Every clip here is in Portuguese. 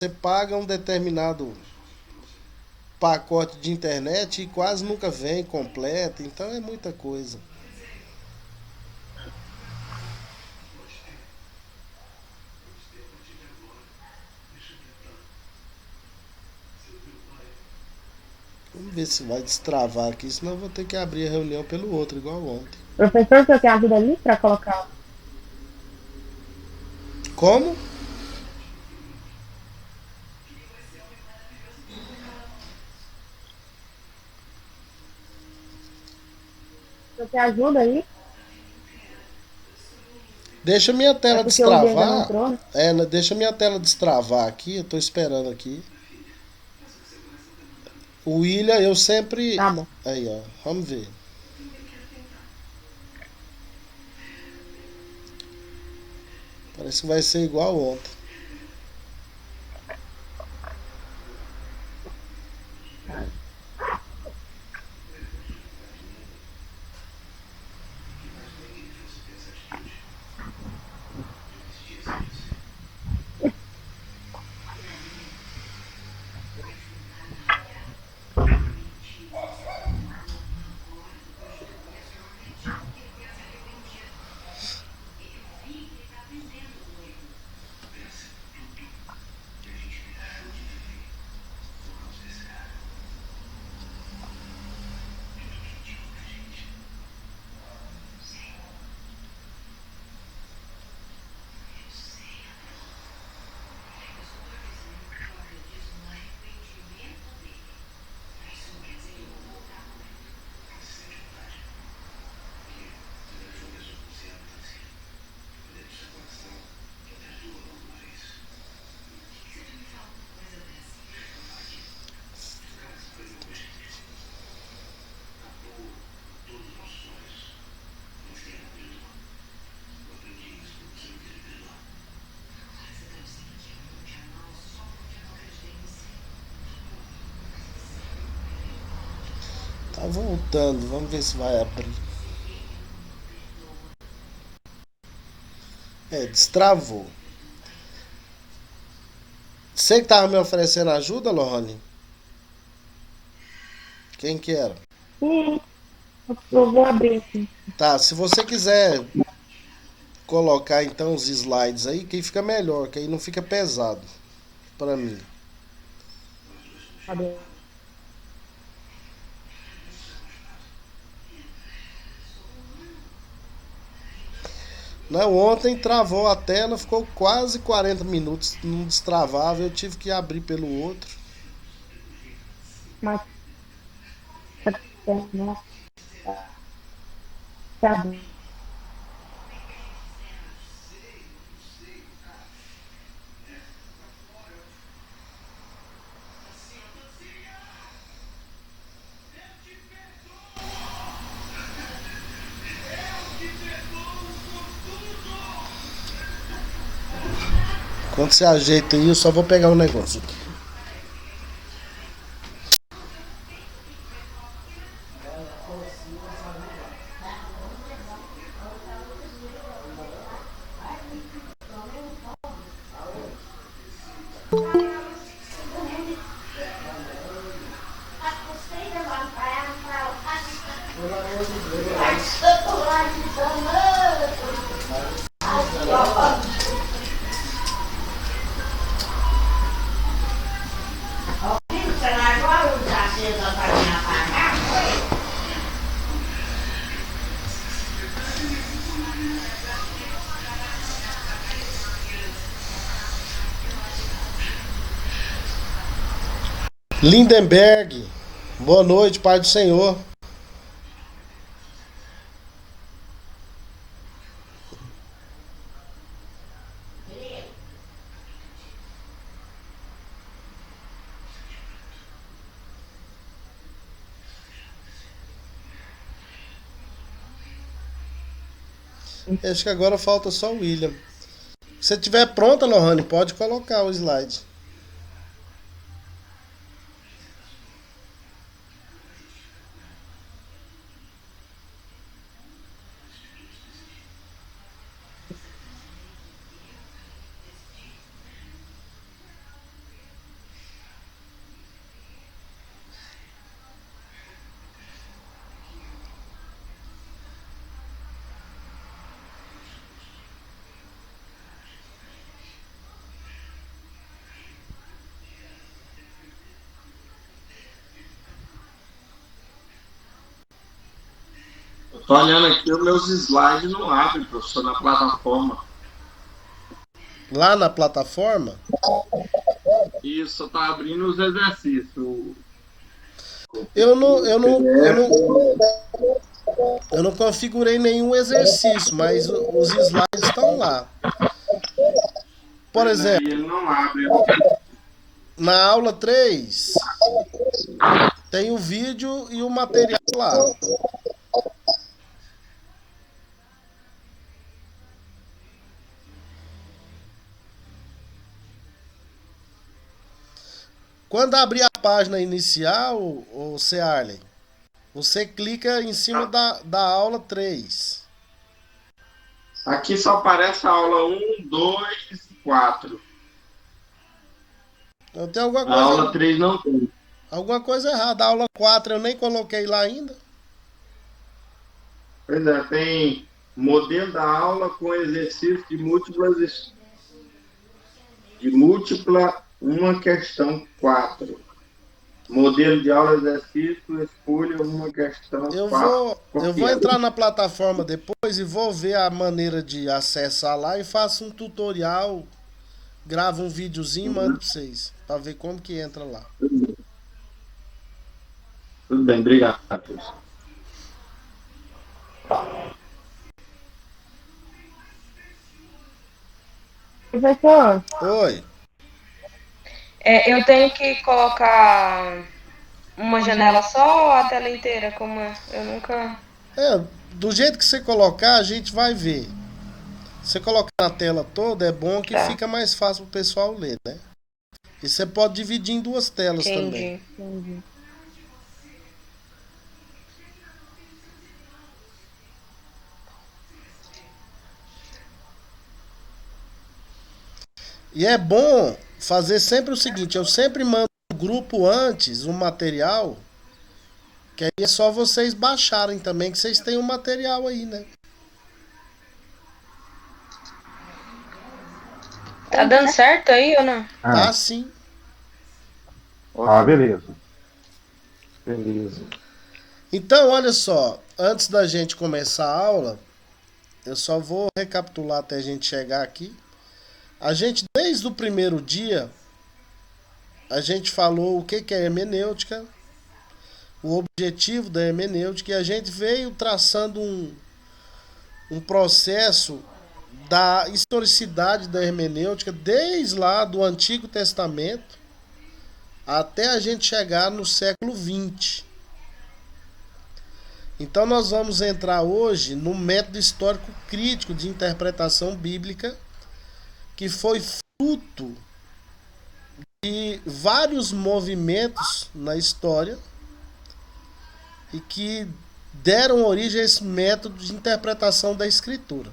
você paga um determinado pacote de internet e quase nunca vem completo, então é muita coisa. Vamos ver se vai destravar aqui, senão eu vou ter que abrir a reunião pelo outro, igual ontem. Professor, você tem ajuda ali para colocar? Como? Você tem ajuda aí? Deixa minha É tela porque o William ainda não destravar. entrou, né? É, deixa minha tela destravar aqui, eu tô esperando aqui. O William, eu sempre. Tá bom. Aí, ó, vamos ver. Parece que vai ser igual ontem. Tá voltando, vamos ver se vai abrir. É, destravou. Você que tava me oferecendo ajuda, Lohane? Quem que era? Sim, eu vou abrir aqui. Tá, se você quiser colocar então os slides aí, que aí fica melhor, que aí não fica pesado pra mim. Cadê? Não, ontem travou a tela, ficou quase 40 minutos, não destravava, eu tive que abrir pelo outro. Mas nossa, tá bom. Quando você ajeita aí, eu só vou pegar um negócio aqui. Lindenberg, boa noite, Pai do Senhor. Acho que agora falta só o William. Se tiver pronta, Lohane, pode colocar o slide. Tô olhando aqui, os meus slides não abrem, professor, na plataforma. Lá na plataforma, Isso, só tá abrindo os exercícios. eu não, O eu não, eu PDF, não, eu não configurei nenhum exercício, mas os slides estão lá. Por pois é, e exemplo, ele não abre. na aula 3 tem o vídeo e o material lá. Quando abrir a página inicial, o Arley, você clica em cima da aula 3. Aqui só aparece a aula 1, 2, 4. Então tem A aula 3 não tem. alguma coisa errada. A aula 4 eu nem coloquei lá ainda. Pois é, tem modelo da aula com exercício de múltipla, uma questão 4. Modelo de aula, exercício, escolha uma questão Eu 4. vou, eu vou Copiado. entrar na plataforma depois e vou ver a maneira de acessar lá e faço um tutorial, gravo um videozinho e mando pra vocês, pra ver como que entra lá. Tudo bem, obrigado, professor. Professor, Oi. Eu tenho que colocar uma janela só ou a tela inteira? Como é? Eu nunca. Do jeito que você colocar, a gente vai ver. Você colocar na tela toda é bom que Tá. fica mais fácil pro pessoal ler, né? E você pode dividir em duas telas também. Entendi. E é bom fazer sempre o seguinte, eu sempre mando no grupo antes o material, que aí é só vocês baixarem também, que vocês têm o material aí, né? Tá dando certo aí ou não? Tá sim. Beleza. Beleza. Então, olha só, antes da gente começar a aula, eu só vou recapitular até a gente chegar aqui. A gente, desde o primeiro dia, a gente falou o que é hermenêutica, o objetivo da hermenêutica, e a gente veio traçando um processo da historicidade da hermenêutica, desde lá do Antigo Testamento até a gente chegar no século XX. Então nós vamos entrar hoje no método histórico crítico de interpretação bíblica, que foi fruto de vários movimentos na história e que deram origem a esse método de interpretação da escritura.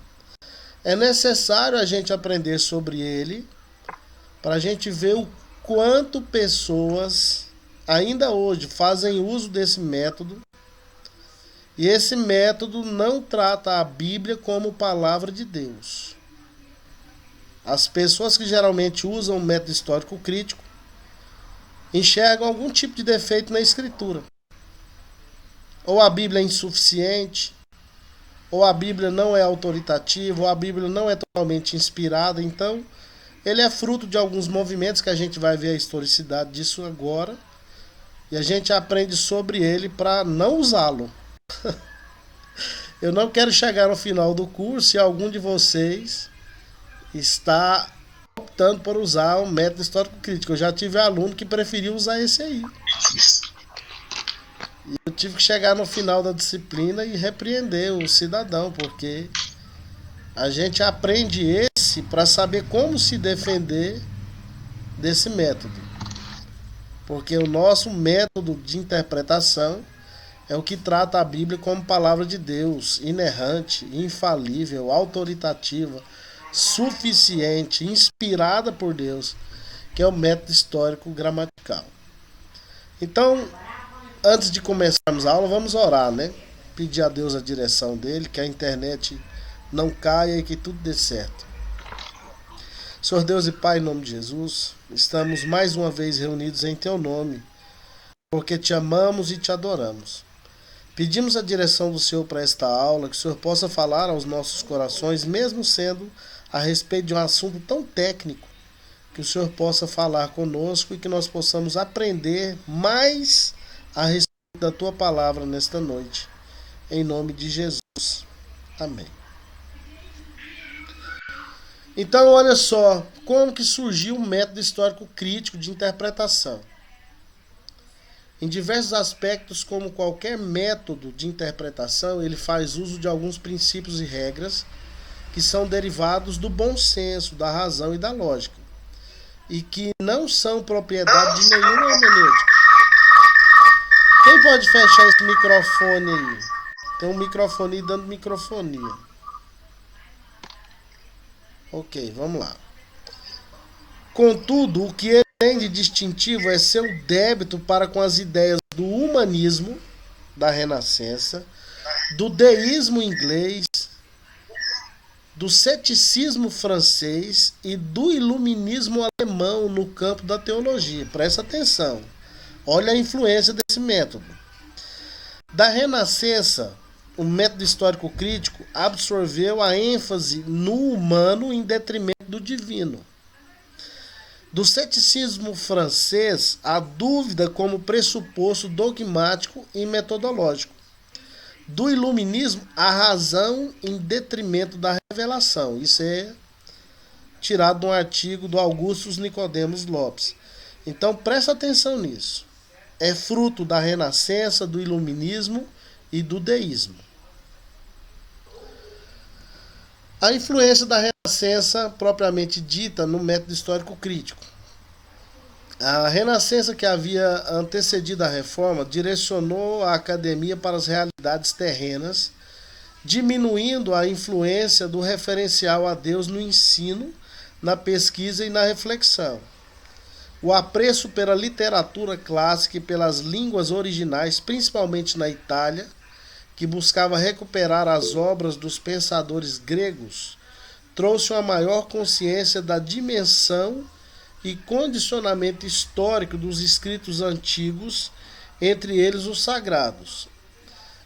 É necessário a gente aprender sobre ele para a gente ver o quanto pessoas ainda hoje fazem uso desse método, e esse método não trata a Bíblia como palavra de Deus. As pessoas que geralmente usam o método histórico crítico enxergam algum tipo de defeito na escritura. Ou a Bíblia é insuficiente, ou a Bíblia não é autoritativa, ou a Bíblia não é totalmente inspirada. Então, ele é fruto de alguns movimentos que a gente vai ver a historicidade disso agora, e a gente aprende sobre ele para não usá-lo. Eu não quero chegar no final do curso e algum de vocês está optando por usar o método histórico crítico. Eu já tive aluno que preferiu usar esse aí. E eu tive que chegar no final da disciplina e repreender o cidadão, porque a gente aprende esse para saber como se defender desse método. Porque o nosso método de interpretação é o que trata a Bíblia como palavra de Deus, inerrante, infalível, autoritativa, suficiente, inspirada por Deus, que é o método histórico gramatical. Então, antes de começarmos a aula, vamos orar, né? Pedir a Deus a direção dele, que a internet não caia e que tudo dê certo. Senhor Deus e Pai, em nome de Jesus, estamos mais uma vez reunidos em Teu nome, porque Te amamos e Te adoramos. Pedimos a direção do Senhor para esta aula, que o Senhor possa falar aos nossos corações, mesmo sendo a respeito de um assunto tão técnico, que o Senhor possa falar conosco e que nós possamos aprender mais a respeito da Tua palavra nesta noite. Em nome de Jesus. Amém. Então, olha só, como que surgiu o método histórico crítico de interpretação. Em diversos aspectos, como qualquer método de interpretação, ele faz uso de alguns princípios e regras que são derivados do bom senso, da razão e da lógica, e que não são propriedade de nenhuma hermenêutica. Quem pode fechar esse microfone aí? Tem um microfone aí dando microfonia. Ok, vamos lá. Contudo, o que ele tem de distintivo é seu débito para com as ideias do humanismo, da Renascença, do deísmo inglês, do ceticismo francês e do iluminismo alemão no campo da teologia. Presta atenção. Olha a influência desse método. Da Renascença, o método histórico crítico absorveu a ênfase no humano em detrimento do divino. Do ceticismo francês, a dúvida como pressuposto dogmático e metodológico. Do iluminismo, a razão em detrimento da revelação. Isso é tirado de um artigo do Augustus Nicodemos Lopes. Então presta atenção nisso. É fruto da Renascença, do iluminismo e do deísmo. A influência da Renascença, propriamente dita, no método histórico crítico. A Renascença, que havia antecedido a Reforma, direcionou a academia para as realidades terrenas, diminuindo a influência do referencial a Deus no ensino, na pesquisa e na reflexão. O apreço pela literatura clássica e pelas línguas originais, principalmente na Itália, que buscava recuperar as obras dos pensadores gregos, trouxe uma maior consciência da dimensão e condicionamento histórico dos escritos antigos, entre eles os sagrados.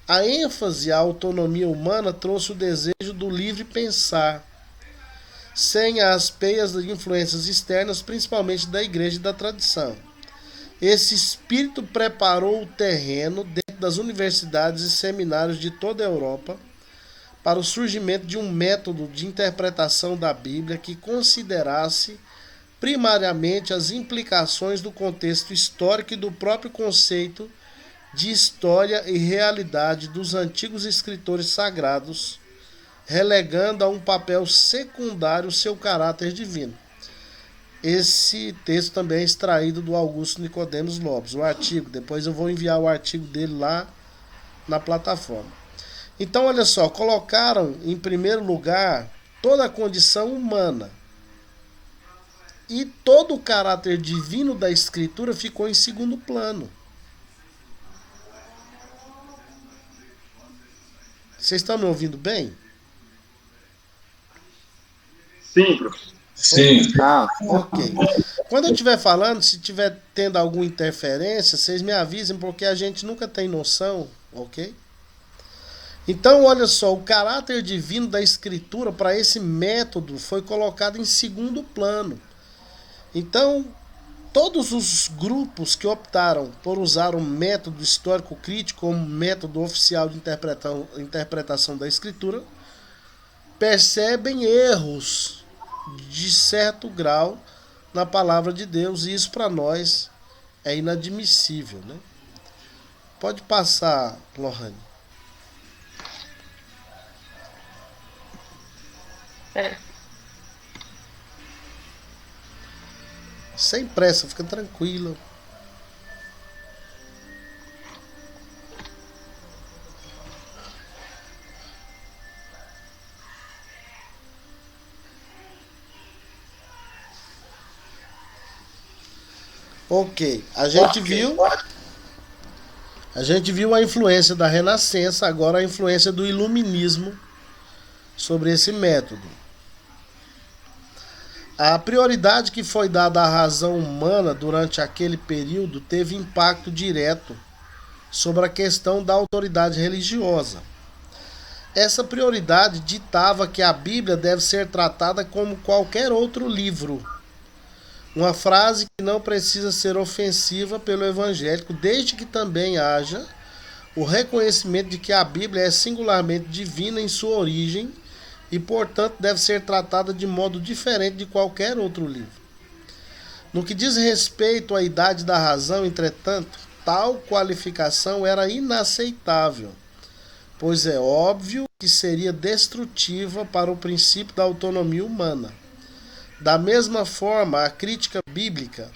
A ênfase à autonomia humana trouxe o desejo do livre pensar, sem as peias de influências externas, principalmente da igreja e da tradição. Esse espírito preparou o terreno dentro das universidades e seminários de toda a Europa para o surgimento de um método de interpretação da Bíblia que considerasse primariamente as implicações do contexto histórico e do próprio conceito de história e realidade dos antigos escritores sagrados, relegando a um papel secundário seu caráter divino. Esse texto também é extraído do Augusto Nicodemos Lopes, o artigo. Depois eu vou enviar o artigo dele lá na plataforma. Então, olha só, colocaram em primeiro lugar toda a condição humana. E todo o caráter divino da Escritura ficou em segundo plano. Vocês estão me ouvindo bem? Sim, professor. Sim. Ok. Quando eu estiver falando, se estiver tendo alguma interferência, vocês me avisem, porque a gente nunca tem noção, ok? Então, olha só, o caráter divino da Escritura para esse método foi colocado em segundo plano. Então, todos os grupos que optaram por usar o método histórico crítico como método oficial de interpretação da Escritura percebem erros de certo grau na palavra de Deus, e isso para nós é inadmissível, né? Pode passar, Lohane. Sem pressa, fica tranquila. Ok, a gente viu a influência da Renascença, agora a influência do Iluminismo sobre esse método. A prioridade que foi dada à razão humana durante aquele período teve impacto direto sobre a questão da autoridade religiosa. Essa prioridade ditava que a Bíblia deve ser tratada como qualquer outro livro. Uma frase que não precisa ser ofensiva pelo evangélico, desde que também haja o reconhecimento de que a Bíblia é singularmente divina em sua origem e, portanto, deve ser tratada de modo diferente de qualquer outro livro. No que diz respeito à idade da razão, entretanto, tal qualificação era inaceitável, pois é óbvio que seria destrutiva para o princípio da autonomia humana. Da mesma forma, a crítica bíblica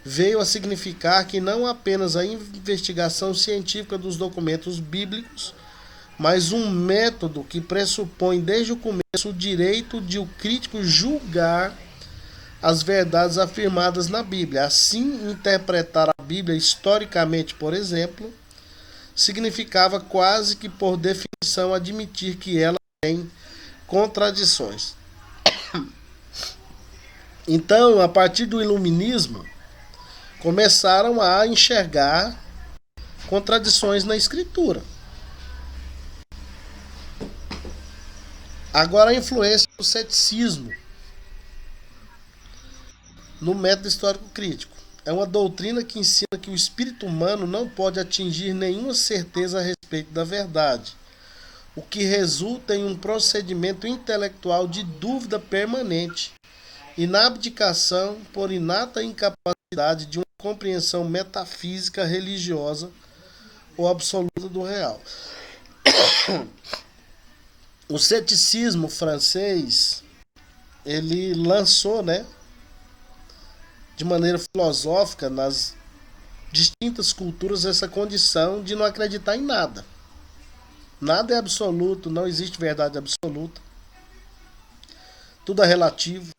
veio a significar que não apenas a investigação científica dos documentos bíblicos, mas um método que pressupõe desde o começo o direito de o crítico julgar as verdades afirmadas na Bíblia. Assim, interpretar a Bíblia historicamente, por exemplo, significava quase que por definição admitir que ela tem contradições. Então, a partir do iluminismo, começaram a enxergar contradições na escritura. Agora, a influência do ceticismo no método histórico crítico. É uma doutrina que ensina que o espírito humano não pode atingir nenhuma certeza a respeito da verdade, o que resulta em um procedimento intelectual de dúvida permanente e na abdicação por inata incapacidade de uma compreensão metafísica, religiosa ou absoluta do real. O ceticismo francês, ele lançou, de maneira filosófica nas distintas culturas essa condição de não acreditar em nada. Nada é absoluto, não existe verdade absoluta. Tudo é relativo.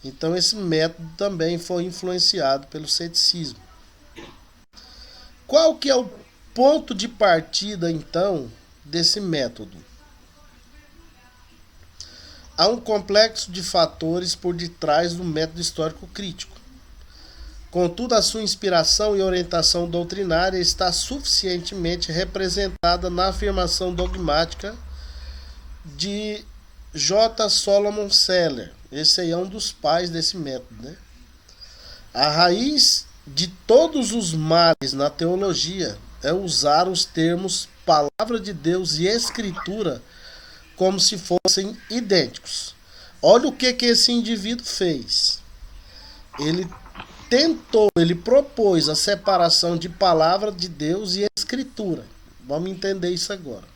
Então esse método também foi influenciado pelo ceticismo. Qual que é o ponto de partida, então, desse método? Há um complexo de fatores por detrás do método histórico crítico. Contudo, a sua inspiração e orientação doutrinária está suficientemente representada na afirmação dogmática de J. Solomon Seller. Esse aí é um dos pais desse método. A raiz de todos os males na teologia é usar os termos palavra de Deus e escritura como se fossem idênticos. Olha o que esse indivíduo fez. Ele propôs a separação de palavra de Deus e escritura. Vamos entender isso agora.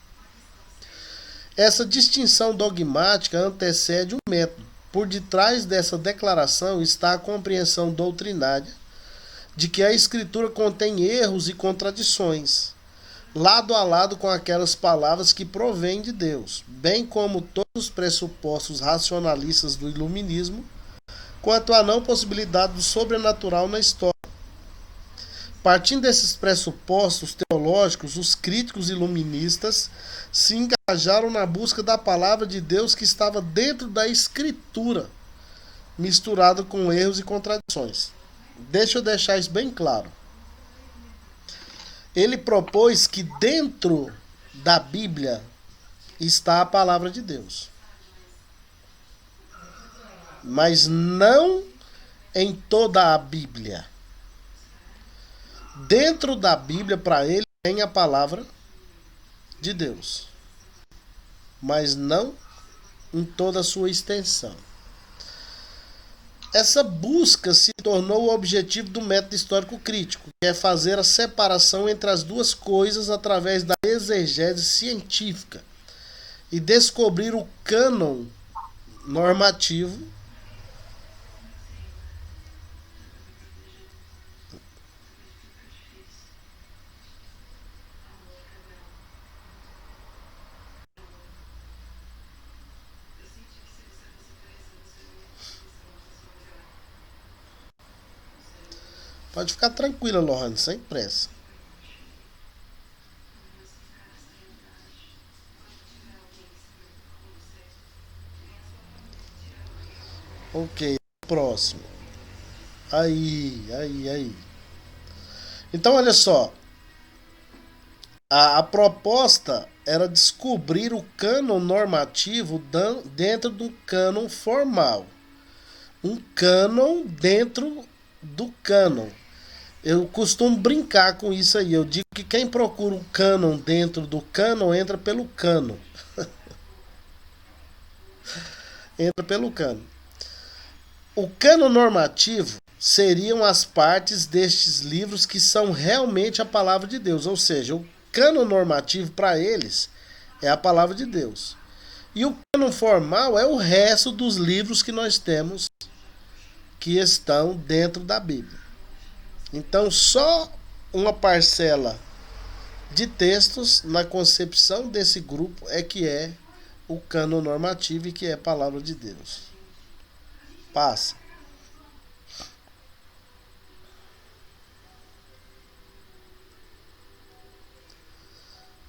Essa distinção dogmática antecede o método. Por detrás dessa declaração está a compreensão doutrinária de que a escritura contém erros e contradições, lado a lado com aquelas palavras que provêm de Deus, bem como todos os pressupostos racionalistas do iluminismo quanto à não possibilidade do sobrenatural na história. Partindo desses pressupostos teológicos, os críticos iluministas se engajaram na busca da palavra de Deus que estava dentro da escritura, misturado com erros e contradições. Deixa eu deixar isso bem claro. Ele propôs que dentro da Bíblia está a palavra de Deus, mas não em toda a Bíblia. Dentro da Bíblia, para ele, tem a palavra de Deus, mas não em toda a sua extensão. Essa busca se tornou o objetivo do método histórico crítico, que é fazer a separação entre as duas coisas através da exegese científica e descobrir o cânon normativo Pode ficar tranquila, Lohane, sem pressa. Ok, próximo. Aí. Então, olha só. A proposta era descobrir o cânon normativo dentro do cânon formal. Um cânon dentro do cânon. Eu costumo brincar com isso aí. Eu digo que quem procura o cânon dentro do cânon entra pelo cânon. Entra pelo cânon. O cânon normativo seriam as partes destes livros que são realmente a palavra de Deus. Ou seja, o cânon normativo para eles é a palavra de Deus. E o cânon formal é o resto dos livros que nós temos que estão dentro da Bíblia. Então, só uma parcela de textos na concepção desse grupo é que é o cânon normativo e que é a palavra de Deus. Passa.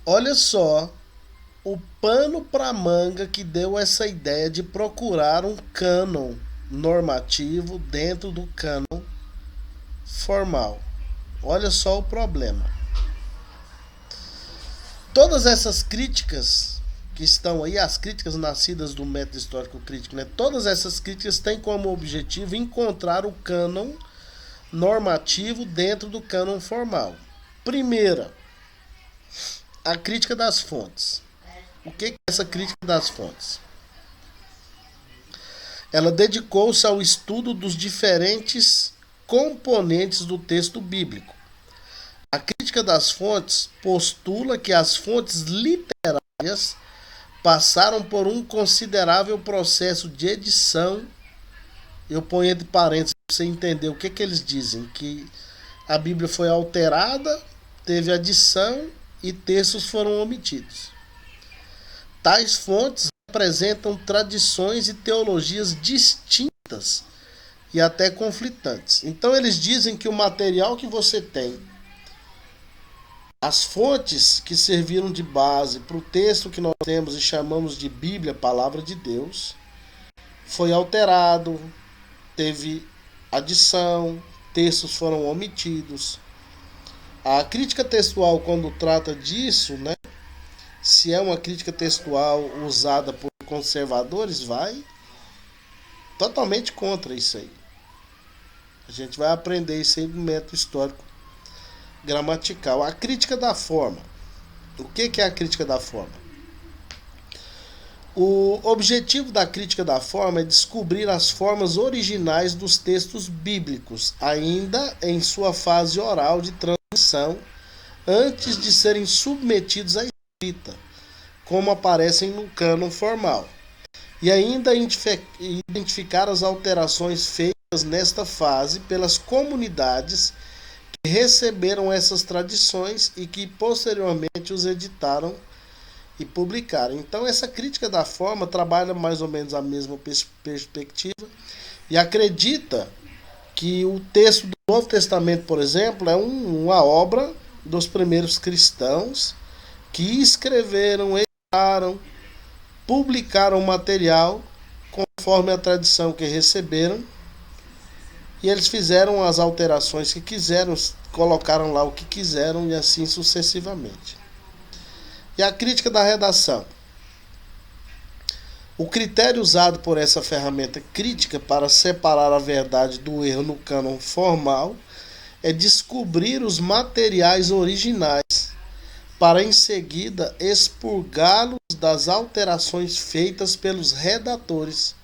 Olha só o pano para manga que deu essa ideia de procurar um cânon normativo dentro do cânon formal. Olha só o problema. Todas essas críticas que estão aí, as críticas nascidas do método histórico crítico, né? Todas essas críticas têm como objetivo encontrar o cânon normativo dentro do cânon formal. Primeira, a crítica das fontes. O que é essa crítica das fontes? Ela dedicou-se ao estudo dos diferentes componentes do texto bíblico. A crítica das fontes postula que as fontes literárias passaram por um considerável processo de edição. Eu ponho entre parênteses para você entender o que eles dizem. Que a Bíblia foi alterada, teve adição e textos foram omitidos. Tais fontes representam tradições e teologias distintas e até conflitantes. Então eles dizem que o material que você tem, as fontes que serviram de base para o texto que nós temos e chamamos de Bíblia, Palavra de Deus, foi alterado, teve adição, textos foram omitidos. A crítica textual, quando trata disso, né, se é uma crítica textual usada por conservadores, vai totalmente contra isso aí. A gente vai aprender isso aí no método histórico gramatical. A crítica da forma. O que é a crítica da forma? O objetivo da crítica da forma é descobrir as formas originais dos textos bíblicos, ainda em sua fase oral de transição, antes de serem submetidos à escrita, como aparecem no cânon formal. E ainda identificar as alterações feitas nesta fase pelas comunidades que receberam essas tradições e que posteriormente os editaram e publicaram. Então essa crítica da forma trabalha mais ou menos a mesma perspectiva e acredita que o texto do Novo Testamento, por exemplo, é uma obra dos primeiros cristãos que escreveram, editaram, publicaram material conforme a tradição que receberam. E eles fizeram as alterações que quiseram, colocaram lá o que quiseram e assim sucessivamente. E a crítica da redação. O critério usado por essa ferramenta crítica para separar a verdade do erro no cânon formal é descobrir os materiais originais, para em seguida expurgá-los das alterações feitas pelos redatores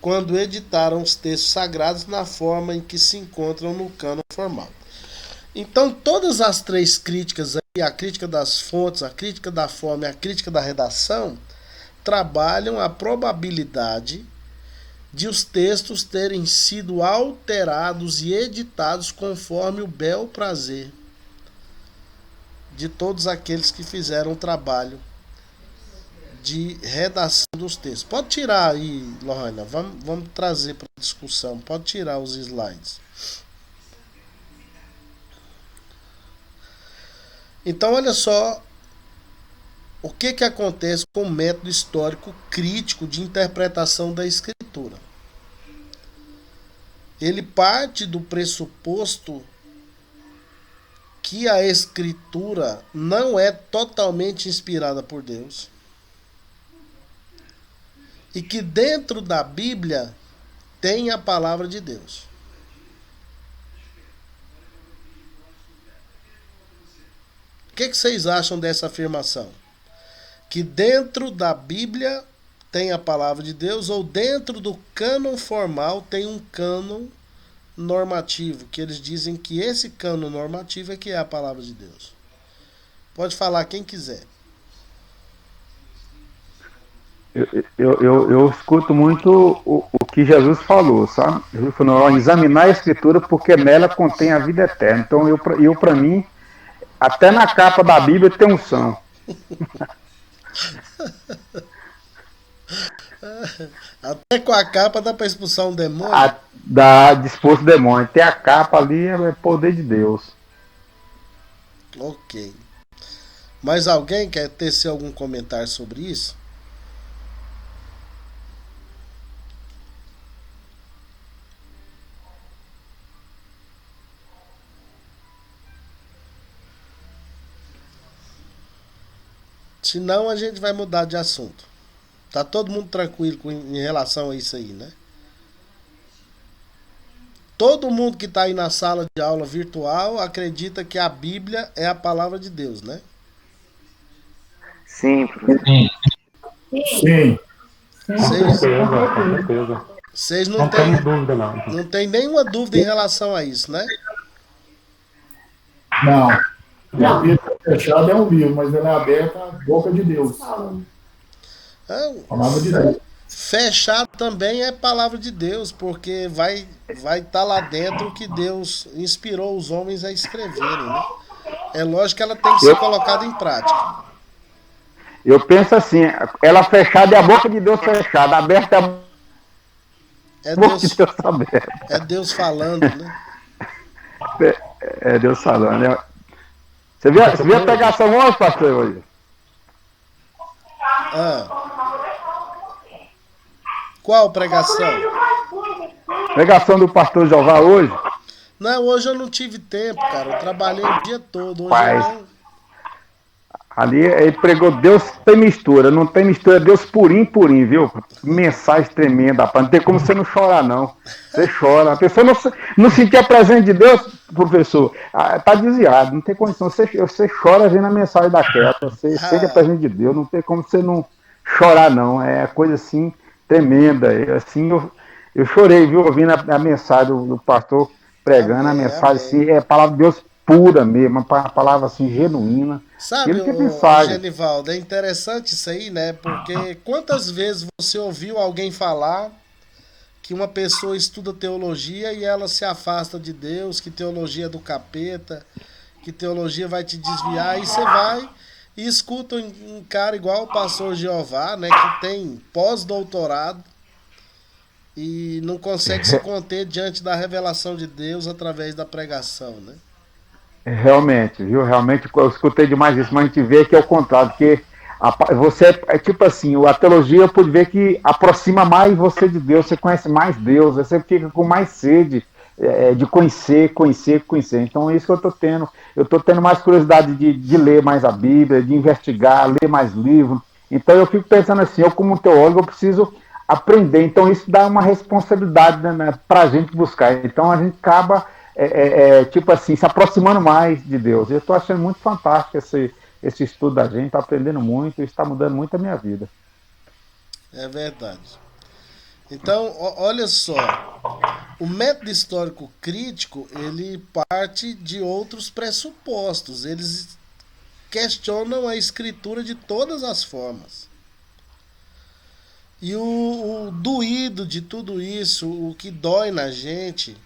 quando editaram os textos sagrados na forma em que se encontram no cânon formal. Então, todas as três críticas, aí, a crítica das fontes, a crítica da forma e a crítica da redação, trabalham a probabilidade de os textos terem sido alterados e editados conforme o bel prazer de todos aqueles que fizeram o trabalho de redação dos textos. Pode tirar aí, Lohana, vamos trazer para a discussão. Pode tirar os slides. Então, olha só o que acontece com o método histórico crítico de interpretação da Escritura. Ele parte do pressuposto que a Escritura não é totalmente inspirada por Deus e que dentro da Bíblia tem a palavra de Deus. O que vocês acham dessa afirmação? Que dentro da Bíblia tem a palavra de Deus, ou dentro do cânon formal tem um cânon normativo, que eles dizem que esse cânon normativo é que é a palavra de Deus. Pode falar quem quiser. Eu escuto muito o que Jesus falou, sabe? Jesus falou, examinar a Escritura porque nela contém a vida eterna. Então, eu para mim, até na capa da Bíblia tem unção. Até com a capa dá para expulsar um demônio? Dá disposto demônio. Tem a capa ali, é poder de Deus. Ok. Mas alguém quer tecer algum comentário sobre isso? Senão a gente vai mudar de assunto. Tá todo mundo tranquilo em relação a isso aí, né? Todo mundo que está aí na sala de aula virtual acredita que a Bíblia é a palavra de Deus, né? Sim, professor. Sim. Vocês Não temos dúvida, não. não tem nenhuma dúvida em relação a isso, né? Não. A Bíblia fechada é um livro, mas ela é aberta à boca de Deus. Palavra de Deus. Fechado também é palavra de Deus, porque vai estar lá dentro o que Deus inspirou os homens a escreverem, né? É lógico que ela tem que ser colocada em prática. Eu penso assim, ela fechada é a boca de Deus fechada, aberta é a boca de Deus aberta. É Deus falando, né? É Deus falando, né? Você viu a pregação hoje, pastor? Hoje? Qual pregação? Pregação do pastor Jeová hoje? Não, hoje eu não tive tempo, cara. Eu trabalhei o dia todo. Hoje Pai, eu não... Ali ele pregou Deus tem mistura, não tem mistura, Deus purinho, viu? Mensagem tremenda, rapaz. Não tem como você não chorar, não. Você chora. A pessoa não sentir a presença de Deus, professor, tá desviado, não tem condição. Você chora vendo a mensagem daquela, você sente a presença de Deus, não tem como você não chorar, não. É coisa assim tremenda. Assim, eu chorei, viu? Ouvindo a mensagem do pastor pregando, a mensagem assim, é a palavra de Deus pura mesmo, uma palavra assim genuína. Sabe, Genivaldo, é interessante isso aí, né? Porque quantas vezes você ouviu alguém falar que uma pessoa estuda teologia e ela se afasta de Deus, que teologia é do capeta, que teologia vai te desviar, e você vai e escuta um cara igual o pastor Jeová, né? Que tem pós-doutorado e não consegue se conter diante da revelação de Deus através da pregação, né? Realmente, viu? Realmente eu escutei demais isso, mas a gente vê que é o contrário, porque você é tipo assim, a teologia eu pude ver que aproxima mais você de Deus, você conhece mais Deus, você fica com mais sede de conhecer. Então é isso que eu tô tendo mais curiosidade de ler mais a Bíblia, de investigar, ler mais livros. Então eu fico pensando assim, eu como teólogo eu preciso aprender, então isso dá uma responsabilidade, né, pra gente buscar. Então a gente acaba tipo assim, se aproximando mais de Deus. Eu estou achando muito fantástico esse estudo da gente, está aprendendo muito e está mudando muito a minha vida. É verdade. Então, olha só, o método histórico crítico, ele parte de outros pressupostos. Eles questionam a escritura de todas as formas. E o doído de tudo isso, o que dói na gente,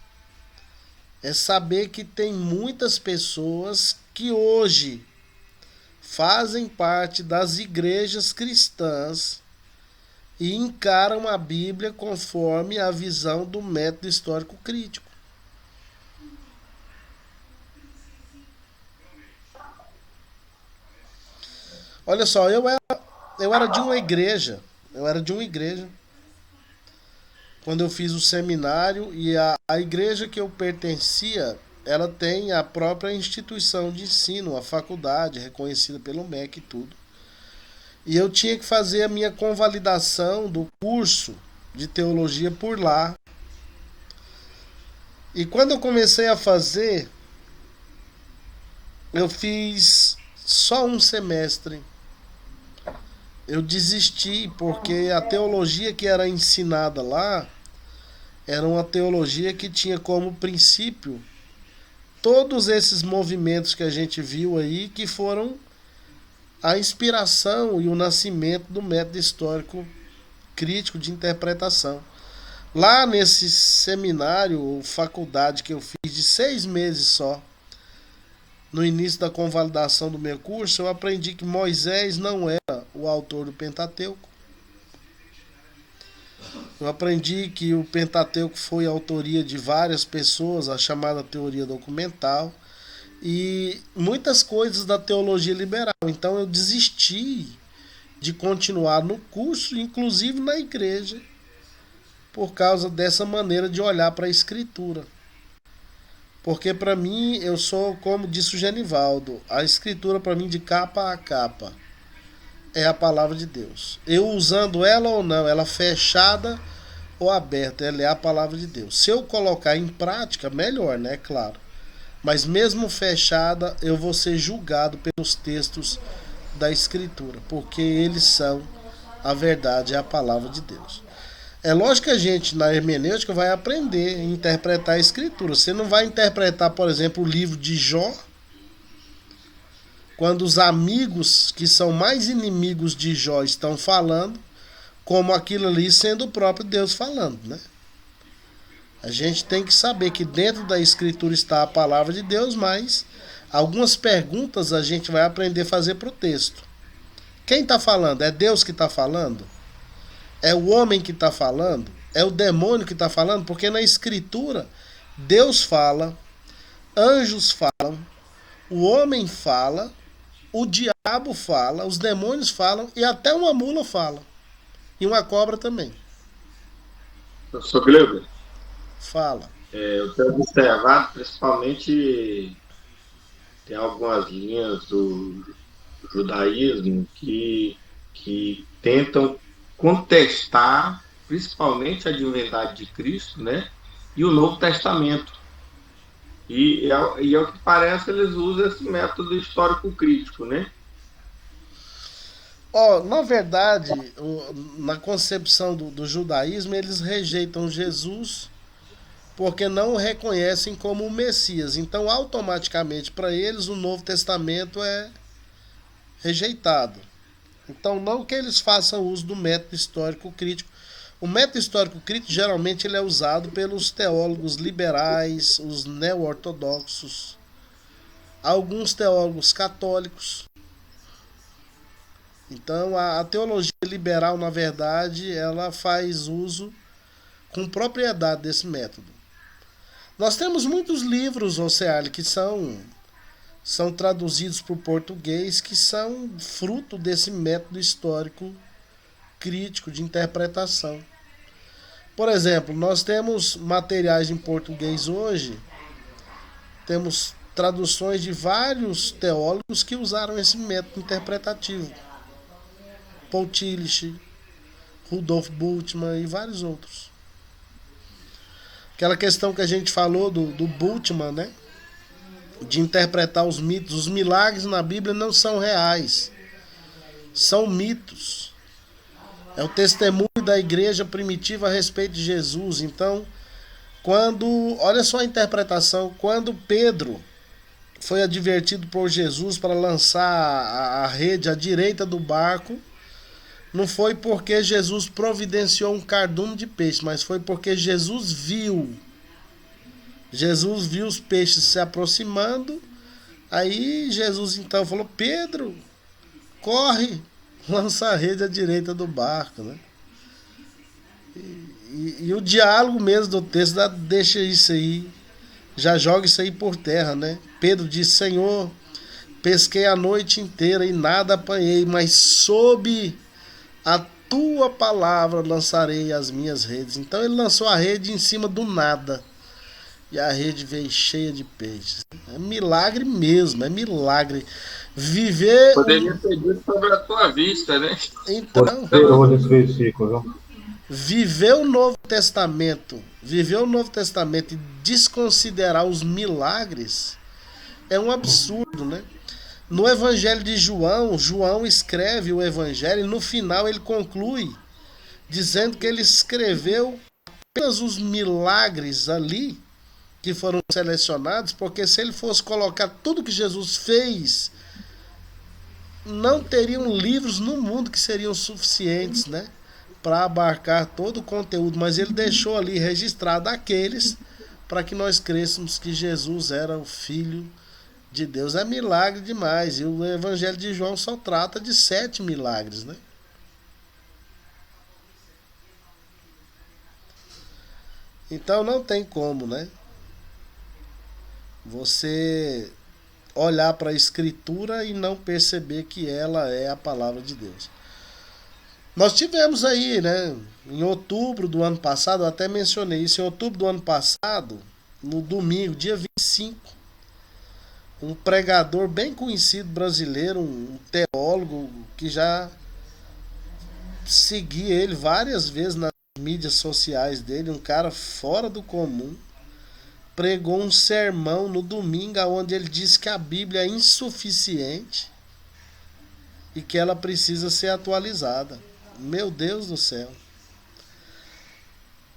é saber que tem muitas pessoas que hoje fazem parte das igrejas cristãs e encaram a Bíblia conforme a visão do método histórico crítico. Olha só, eu era de uma igreja. Quando eu fiz o seminário, e a igreja que eu pertencia ela tem a própria instituição de ensino, a faculdade reconhecida pelo MEC e tudo. E eu tinha que fazer a minha convalidação do curso de teologia por lá. E quando eu comecei a fazer, eu fiz só um semestre. Eu desisti porque a teologia que era ensinada lá era uma teologia que tinha como princípio todos esses movimentos que a gente viu aí, que foram a inspiração e o nascimento do método histórico crítico de interpretação. Lá nesse seminário ou faculdade que eu fiz de 6 meses só, no início da convalidação do meu curso, eu aprendi que Moisés não era o autor do Pentateuco. Eu aprendi que o Pentateuco foi a autoria de várias pessoas, a chamada teoria documental, e muitas coisas da teologia liberal. Então eu desisti de continuar no curso, inclusive na igreja, por causa dessa maneira de olhar para a Escritura. Porque para mim, eu sou, como disse o Genivaldo, a Escritura para mim de capa a capa é a palavra de Deus. Eu usando ela ou não, ela fechada ou aberta, ela é a palavra de Deus. Se eu colocar em prática, melhor, né? Claro. Mas mesmo fechada, eu vou ser julgado pelos textos da Escritura, porque eles são a verdade, é a palavra de Deus. É lógico que a gente, na hermenêutica, vai aprender a interpretar a Escritura. Você não vai interpretar, por exemplo, o livro de Jó, quando os amigos que são mais inimigos de Jó estão falando, como aquilo ali sendo o próprio Deus falando, né? A gente tem que saber que dentro da Escritura está a palavra de Deus, mas algumas perguntas a gente vai aprender a fazer para o texto. Quem está falando? É Deus que está falando? É o homem que está falando? É o demônio que está falando? Porque na Escritura, Deus fala, anjos falam, o homem fala, o diabo fala, os demônios falam e até uma mula fala. E uma cobra também. Professor Gleuber, Fala. eu tenho observado, principalmente, tem algumas linhas do judaísmo que tentam contestar principalmente a divindade de Cristo, né? E o Novo Testamento. E ao que parece, eles usam esse método histórico crítico, né? Na verdade, na concepção do judaísmo, eles rejeitam Jesus porque não o reconhecem como o Messias. Então, automaticamente, para eles, o Novo Testamento é rejeitado. Então, não que eles façam uso do método histórico crítico. O método histórico crítico, geralmente, ele é usado pelos teólogos liberais, os neo-ortodoxos, alguns teólogos católicos. Então, a teologia liberal, na verdade, ela faz uso com propriedade desse método. Nós temos muitos livros, Oceali, que são traduzidos para o português, que são fruto desse método histórico crítico de interpretação. Por exemplo, nós temos materiais em português hoje, temos traduções de vários teólogos que usaram esse método interpretativo. Paul Tillich, Rudolf Bultmann e vários outros. Aquela questão que a gente falou do Bultmann, né? De interpretar os mitos. Os milagres na Bíblia não são reais. São mitos. É o testemunho da igreja primitiva a respeito de Jesus. Então, olha só a interpretação, quando Pedro foi advertido por Jesus para lançar a rede à direita do barco, não foi porque Jesus providenciou um cardume de peixe, mas foi porque Jesus viu os peixes se aproximando. Aí Jesus então falou: Pedro, corre, lança a rede à direita do barco, né? E o diálogo mesmo do texto deixa isso aí, já joga isso aí por terra, né? Pedro disse: Senhor, pesquei a noite inteira e nada apanhei, mas sob a tua palavra lançarei as minhas redes. Então ele lançou a rede em cima do nada. e a rede veio cheia de peixes. É milagre mesmo, é milagre. Viver. Poderia ter dito sobre a tua vista, né? Então, Poderoso esse versículo, viu? viver o Novo Testamento e desconsiderar os milagres é um absurdo, né? No Evangelho de João, João escreve o Evangelho e no final ele conclui dizendo que ele escreveu apenas os milagres ali que foram selecionados, porque se ele fosse colocar tudo que Jesus fez, não teriam livros no mundo que seriam suficientes, né, para abarcar todo o conteúdo, mas ele deixou ali registrado aqueles para que nós crêssemos que Jesus era o Filho de Deus. É milagre demais. E o Evangelho de João só trata de 7 milagres, né? Então não tem como, né? Você olhar para a Escritura e não perceber que ela é a palavra de Deus. Nós tivemos aí, né? Em outubro do ano passado, eu até mencionei isso, em outubro do ano passado, no domingo, dia 25, um pregador bem conhecido brasileiro, um teólogo que já segui ele várias vezes nas mídias sociais dele, um cara fora do comum, pregou um sermão no domingo onde ele disse que a Bíblia é insuficiente e que ela precisa ser atualizada. Meu Deus do céu.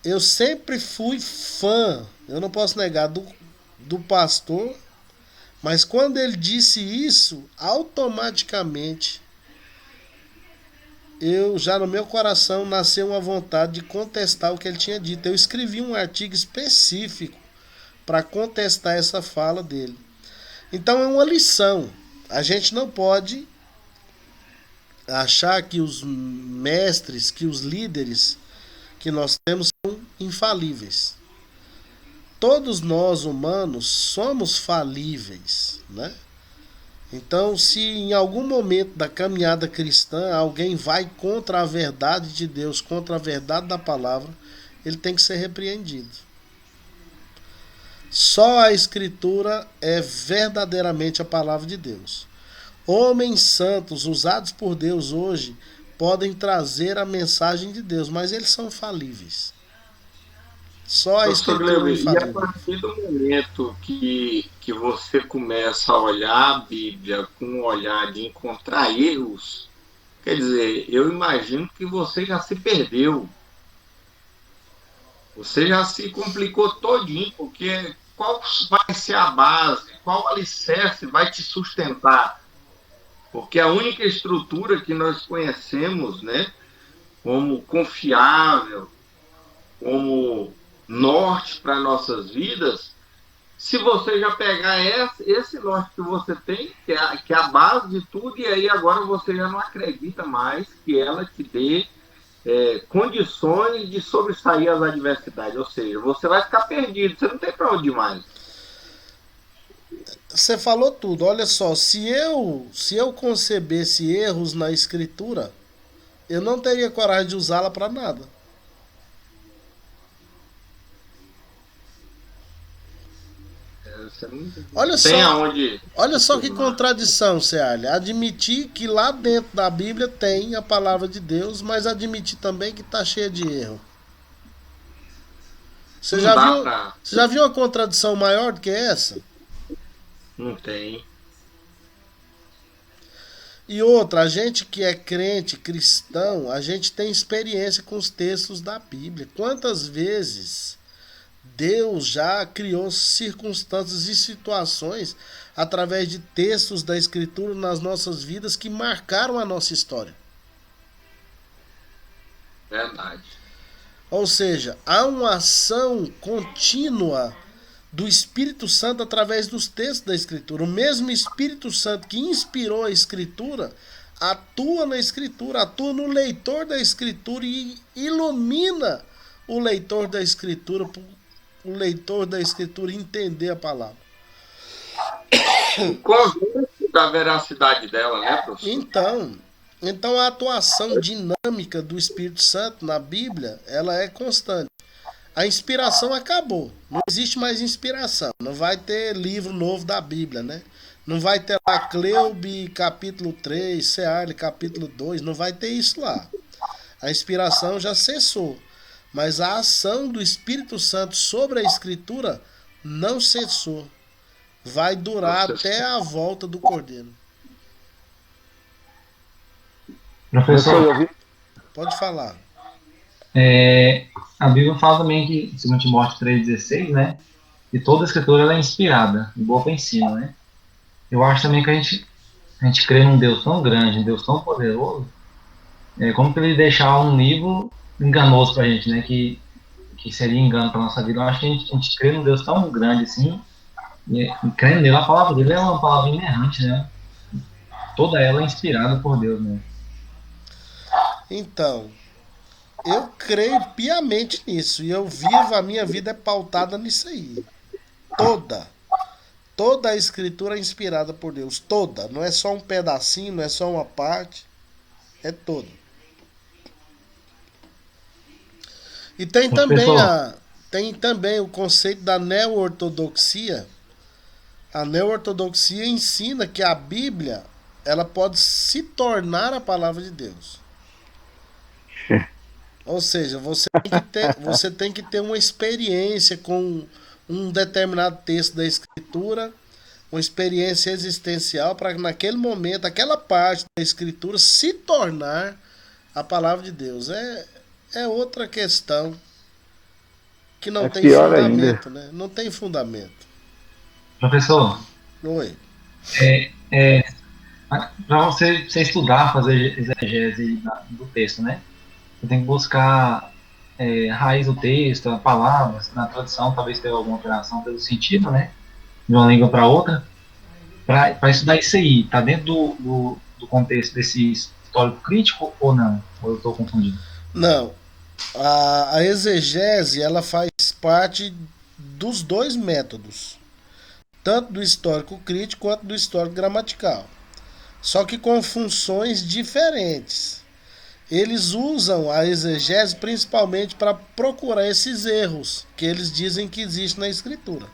Eu sempre fui fã, eu não posso negar, do pastor, mas quando ele disse isso, automaticamente já no meu coração nasceu uma vontade de contestar o que ele tinha dito. Eu escrevi um artigo específico para contestar essa fala dele. Então é uma lição. A gente não pode achar que os mestres, que os líderes que nós temos são infalíveis. Todos nós humanos somos falíveis, né? Então, se em algum momento da caminhada cristã alguém vai contra a verdade de Deus, contra a verdade da palavra, ele tem que ser repreendido. Só a Escritura é verdadeiramente a palavra de Deus. Homens santos usados por Deus hoje podem trazer a mensagem de Deus, mas eles são falíveis. Só a Escritura é infalível. E a partir do momento que você começa a olhar a Bíblia com um olhar de encontrar erros, quer dizer, eu imagino que você já se perdeu. Você já se complicou todinho, porque qual vai ser a base, qual alicerce vai te sustentar? Porque a única estrutura que nós conhecemos, né, como confiável, como norte para nossas vidas, se você já pegar esse norte que você tem, que é a base de tudo, e aí agora você já não acredita mais que ela te dê condições de sobressair as adversidades, ou seja, você vai ficar perdido, você não tem para onde ir mais. Você falou tudo. Olha só, se eu concebesse erros na Escritura, eu não teria coragem de usá-la para nada. Olha só que contradição, Ceará. Admitir que lá dentro da Bíblia tem a palavra de Deus, mas admitir também que está cheia de erro. Você já viu uma contradição maior do que essa? Não tem. E outra, a gente que é crente, cristão, a gente tem experiência com os textos da Bíblia. Quantas vezes Deus já criou circunstâncias e situações através de textos da Escritura nas nossas vidas que marcaram a nossa história. Verdade. Ou seja, há uma ação contínua do Espírito Santo através dos textos da Escritura. O mesmo Espírito Santo que inspirou a Escritura atua na Escritura, atua no leitor da Escritura e ilumina o leitor da Escritura, o leitor da Escritura entender a palavra. O conjunto da veracidade dela, né, professor? Então a atuação dinâmica do Espírito Santo na Bíblia, ela é constante. A inspiração acabou. Não existe mais inspiração. Não vai ter livro novo da Bíblia, né? Não vai ter lá Cleube capítulo 3, Searle capítulo 2. Não vai ter isso lá. A inspiração já cessou. Mas a ação do Espírito Santo sobre a Escritura não cessou. Vai durar até a volta do Cordeiro. Professor, Pode falar. a Bíblia fala também que, em 2 Timóteo 3,16, né? Que toda a escritura ela é inspirada e boa para ensino, né? Eu acho também que a gente crê num Deus tão grande, um Deus tão poderoso, como que ele deixar um livro enganoso para a gente, né? Que seria engano para nossa vida. Eu acho que a gente crê num Deus tão grande assim, e crendo nele, a palavra dele é uma palavra inerrante, né? Toda ela é inspirada por Deus, né? Então, eu creio piamente nisso. E eu vivo, a minha vida é pautada nisso aí. Toda a escritura é inspirada por Deus. Toda. Não é só um pedacinho, não é só uma parte. É toda. E tem também o conceito da neo-ortodoxia. A neo-ortodoxia ensina que a Bíblia ela pode se tornar a palavra de Deus. Ou seja, você tem que ter uma experiência com um determinado texto da Escritura, uma experiência existencial para que naquele momento, aquela parte da Escritura se tornar a palavra de Deus. É outra questão que não tem fundamento, né? Não tem fundamento. Professor, Oi. para você estudar, fazer exegese do texto, né? Você tem que buscar a raiz do texto, a palavra, na tradução talvez tenha alguma alteração pelo sentido, né? De uma língua para outra. Para estudar isso aí, tá dentro do contexto desse histórico crítico ou não? Ou eu estou confundindo? Não. A exegese ela faz parte dos dois métodos, tanto do histórico crítico quanto do histórico gramatical, só que com funções diferentes. Eles usam a exegese principalmente para procurar esses erros que eles dizem que existem na Escritura.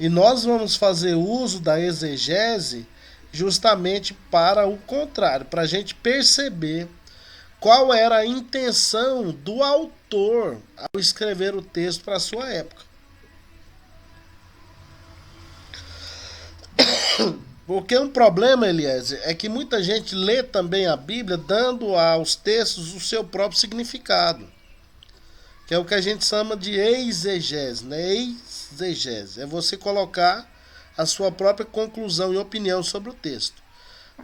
E nós vamos fazer uso da exegese justamente para o contrário, para a gente perceber qual era a intenção do autor ao escrever o texto para a sua época. Porque um problema, Eliezer, é que muita gente lê também a Bíblia dando aos textos o seu próprio significado. Que é o que a gente chama de exegese, né? Exegese. É você colocar a sua própria conclusão e opinião sobre o texto.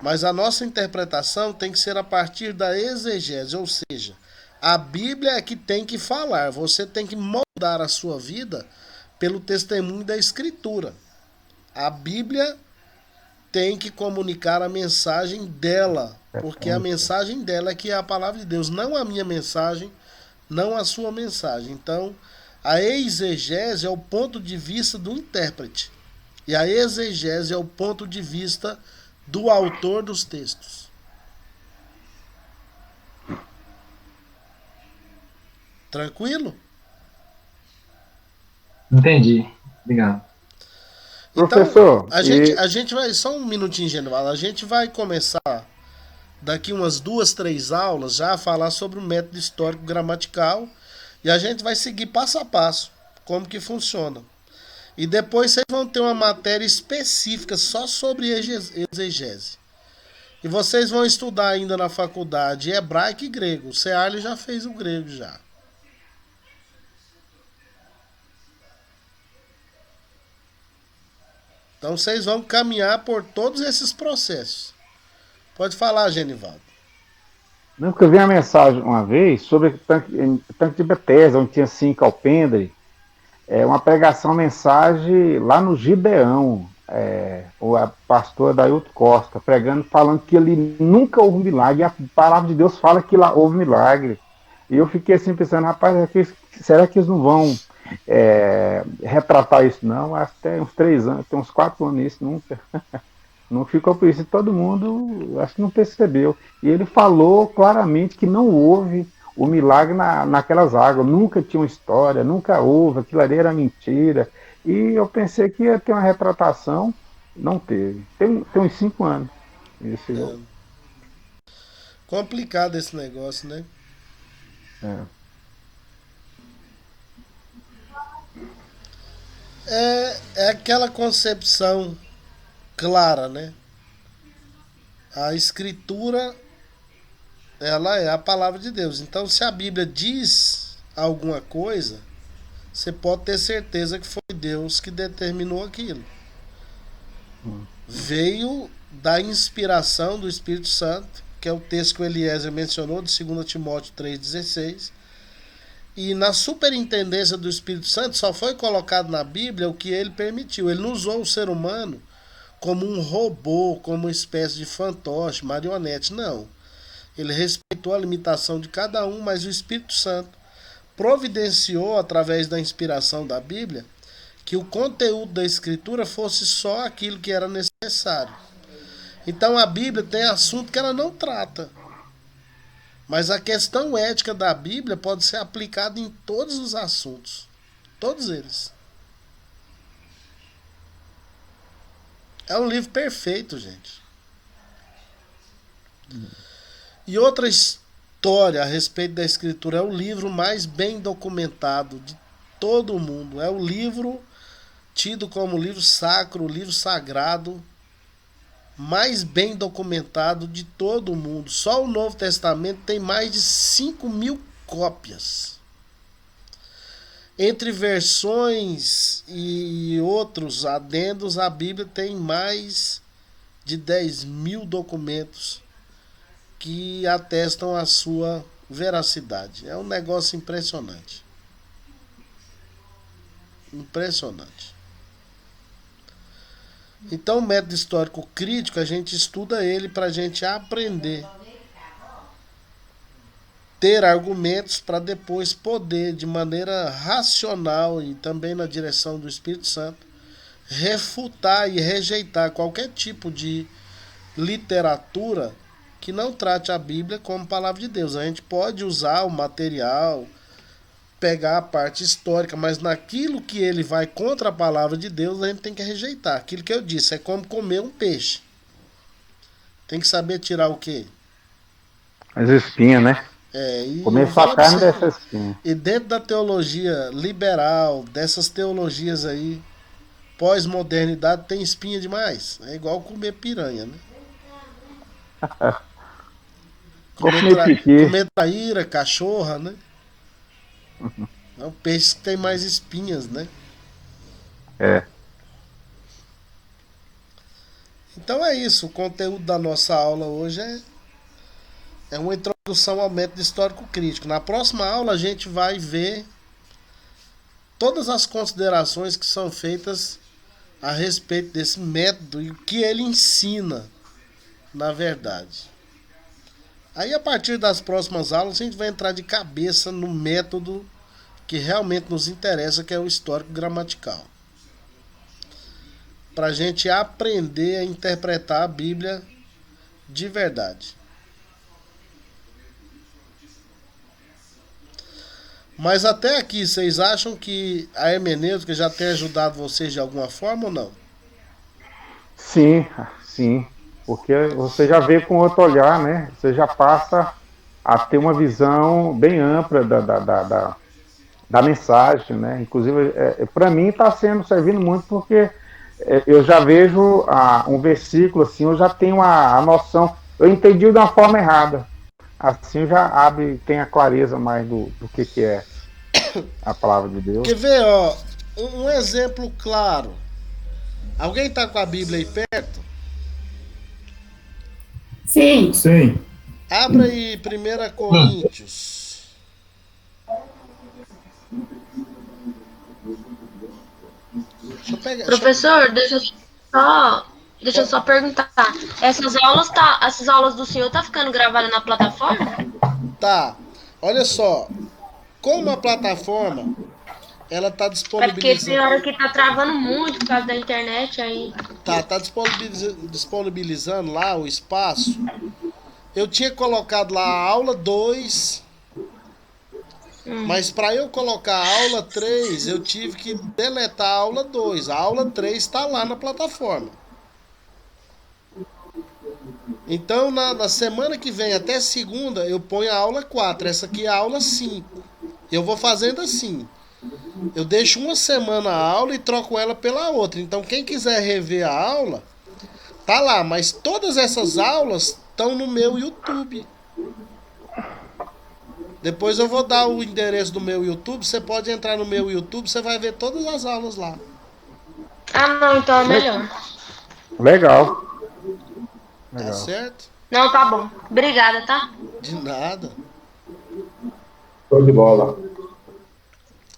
Mas a nossa interpretação tem que ser a partir da exegese, ou seja, a Bíblia é que tem que falar. Você tem que moldar a sua vida pelo testemunho da Escritura. A Bíblia tem que comunicar a mensagem dela, porque a mensagem dela é que é a palavra de Deus, não a minha mensagem, não a sua mensagem. Então, a exegese é o ponto de vista do intérprete, e a exegese é o ponto de vista do autor dos textos. Tranquilo? Entendi. Obrigado. Então, Professor, a gente vai, só um minutinho, Genival, a gente vai começar daqui umas 2, 3 aulas já a falar sobre o método histórico gramatical e a gente vai seguir passo a passo como que funciona. E depois vocês vão ter uma matéria específica só sobre exegese. E vocês vão estudar ainda na faculdade hebraico e grego. O Searle já fez o grego já. Então vocês vão caminhar por todos esses processos. Pode falar, Genivaldo. Não, porque eu vi uma mensagem uma vez sobre o tanque de Bethesda, onde tinha 5 alpendre. Uma pregação, mensagem lá no Gideão. A pastora Dailton Costa pregando, falando que ali nunca houve milagre. E a palavra de Deus fala que lá houve milagre. E eu fiquei assim pensando, rapaz, será que eles não vão retratar isso? Não, acho que tem uns 3 anos, tem uns 4 anos isso, nunca. Não ficou por isso. E todo mundo, acho que não percebeu. E ele falou claramente que não houve o milagre naquelas águas. Nunca tinha uma história, nunca houve, aquilo ali era mentira. E eu pensei que ia ter uma retratação, não teve. Tem uns 5 anos. Esse jogo. Complicado esse negócio, né? É aquela concepção clara, né? A escritura, ela é a palavra de Deus. Então, se a Bíblia diz alguma coisa, você pode ter certeza que foi Deus que determinou aquilo. Veio da inspiração do Espírito Santo, que é o texto que o Eliezer mencionou, de 2 Timóteo 3,16. E na superintendência do Espírito Santo só foi colocado na Bíblia o que ele permitiu. Ele não usou o ser humano como um robô, como uma espécie de fantoche, marionete, não. Ele respeitou a limitação de cada um, mas o Espírito Santo providenciou, através da inspiração da Bíblia, que o conteúdo da Escritura fosse só aquilo que era necessário. Então a Bíblia tem assunto que ela não trata. Mas a questão ética da Bíblia pode ser aplicada em todos os assuntos. Todos eles. É um livro perfeito, gente. E outra história a respeito da Escritura, é o livro mais bem documentado de todo o mundo. É o livro tido como livro sacro, livro sagrado, mais bem documentado de todo o mundo. Só o Novo Testamento tem mais de 5.000 cópias. Entre versões e outros adendos, a Bíblia tem mais de 10.000 documentos que atestam a sua veracidade. É um negócio impressionante. Impressionante. Então, o método histórico crítico, a gente estuda ele para a gente aprender, ter argumentos para depois poder, de maneira racional e também na direção do Espírito Santo, refutar e rejeitar qualquer tipo de literatura que não trate a Bíblia como palavra de Deus. A gente pode usar o material, pegar a parte histórica, mas naquilo que ele vai contra a palavra de Deus, a gente tem que rejeitar. Aquilo que eu disse, é como comer um peixe. Tem que saber tirar o quê? As espinhas, né? Comer só a carne dessa espinha. E dentro da teologia liberal, dessas teologias aí, pós-modernidade, tem espinha demais. É igual comer piranha, né? Comer traíra, cachorra, né? É um peixe que tem mais espinhas, né? Então é isso. O conteúdo da nossa aula hoje é uma introdução ao método histórico crítico. Na próxima aula a gente vai ver todas as considerações que são feitas a respeito desse método e o que ele ensina, na verdade. Aí, a partir das próximas aulas, a gente vai entrar de cabeça no método que realmente nos interessa, que é o histórico gramatical. Para a gente aprender a interpretar a Bíblia de verdade. Mas até aqui, vocês acham que a hermenêutica já tem ajudado vocês de alguma forma ou não? Sim, sim. Porque você já vê com outro olhar, né? Você já passa a ter uma visão bem ampla da mensagem, né? Inclusive, para mim está servindo muito, porque eu já vejo um versículo assim, eu já tenho a noção, eu entendi de uma forma errada. Assim já abre, tem a clareza mais do que é a palavra de Deus. Quer ver, ó, um exemplo claro. Alguém está com a Bíblia aí perto? Sim. Sim. Abra aí 1 Coríntios. Deixa eu pegar. Professor, deixa eu só perguntar. Essas aulas do senhor tá ficando gravadas na plataforma? Tá. Olha só. Como a plataforma, ela tá É porque disponibilizando. tem hora que tá travando muito por causa da internet aí. Tá disponibilizando lá o espaço. Eu tinha colocado lá a aula 2 Mas para eu colocar a aula 3, eu tive que deletar a aula 2. A aula 3 está lá na plataforma. Então, na semana que vem, até segunda, eu ponho a aula 4. Essa aqui é a aula 5. Eu vou fazendo assim. Eu deixo uma semana a aula e troco ela pela outra. Então, quem quiser rever a aula, tá lá. Mas todas essas aulas estão no meu YouTube. Depois eu vou dar o endereço do meu YouTube. Você pode entrar no meu YouTube, você vai ver todas as aulas lá. Ah, não, então é melhor. Legal. Tá certo? Não, tá bom. Obrigada, tá? De nada. Show de bola.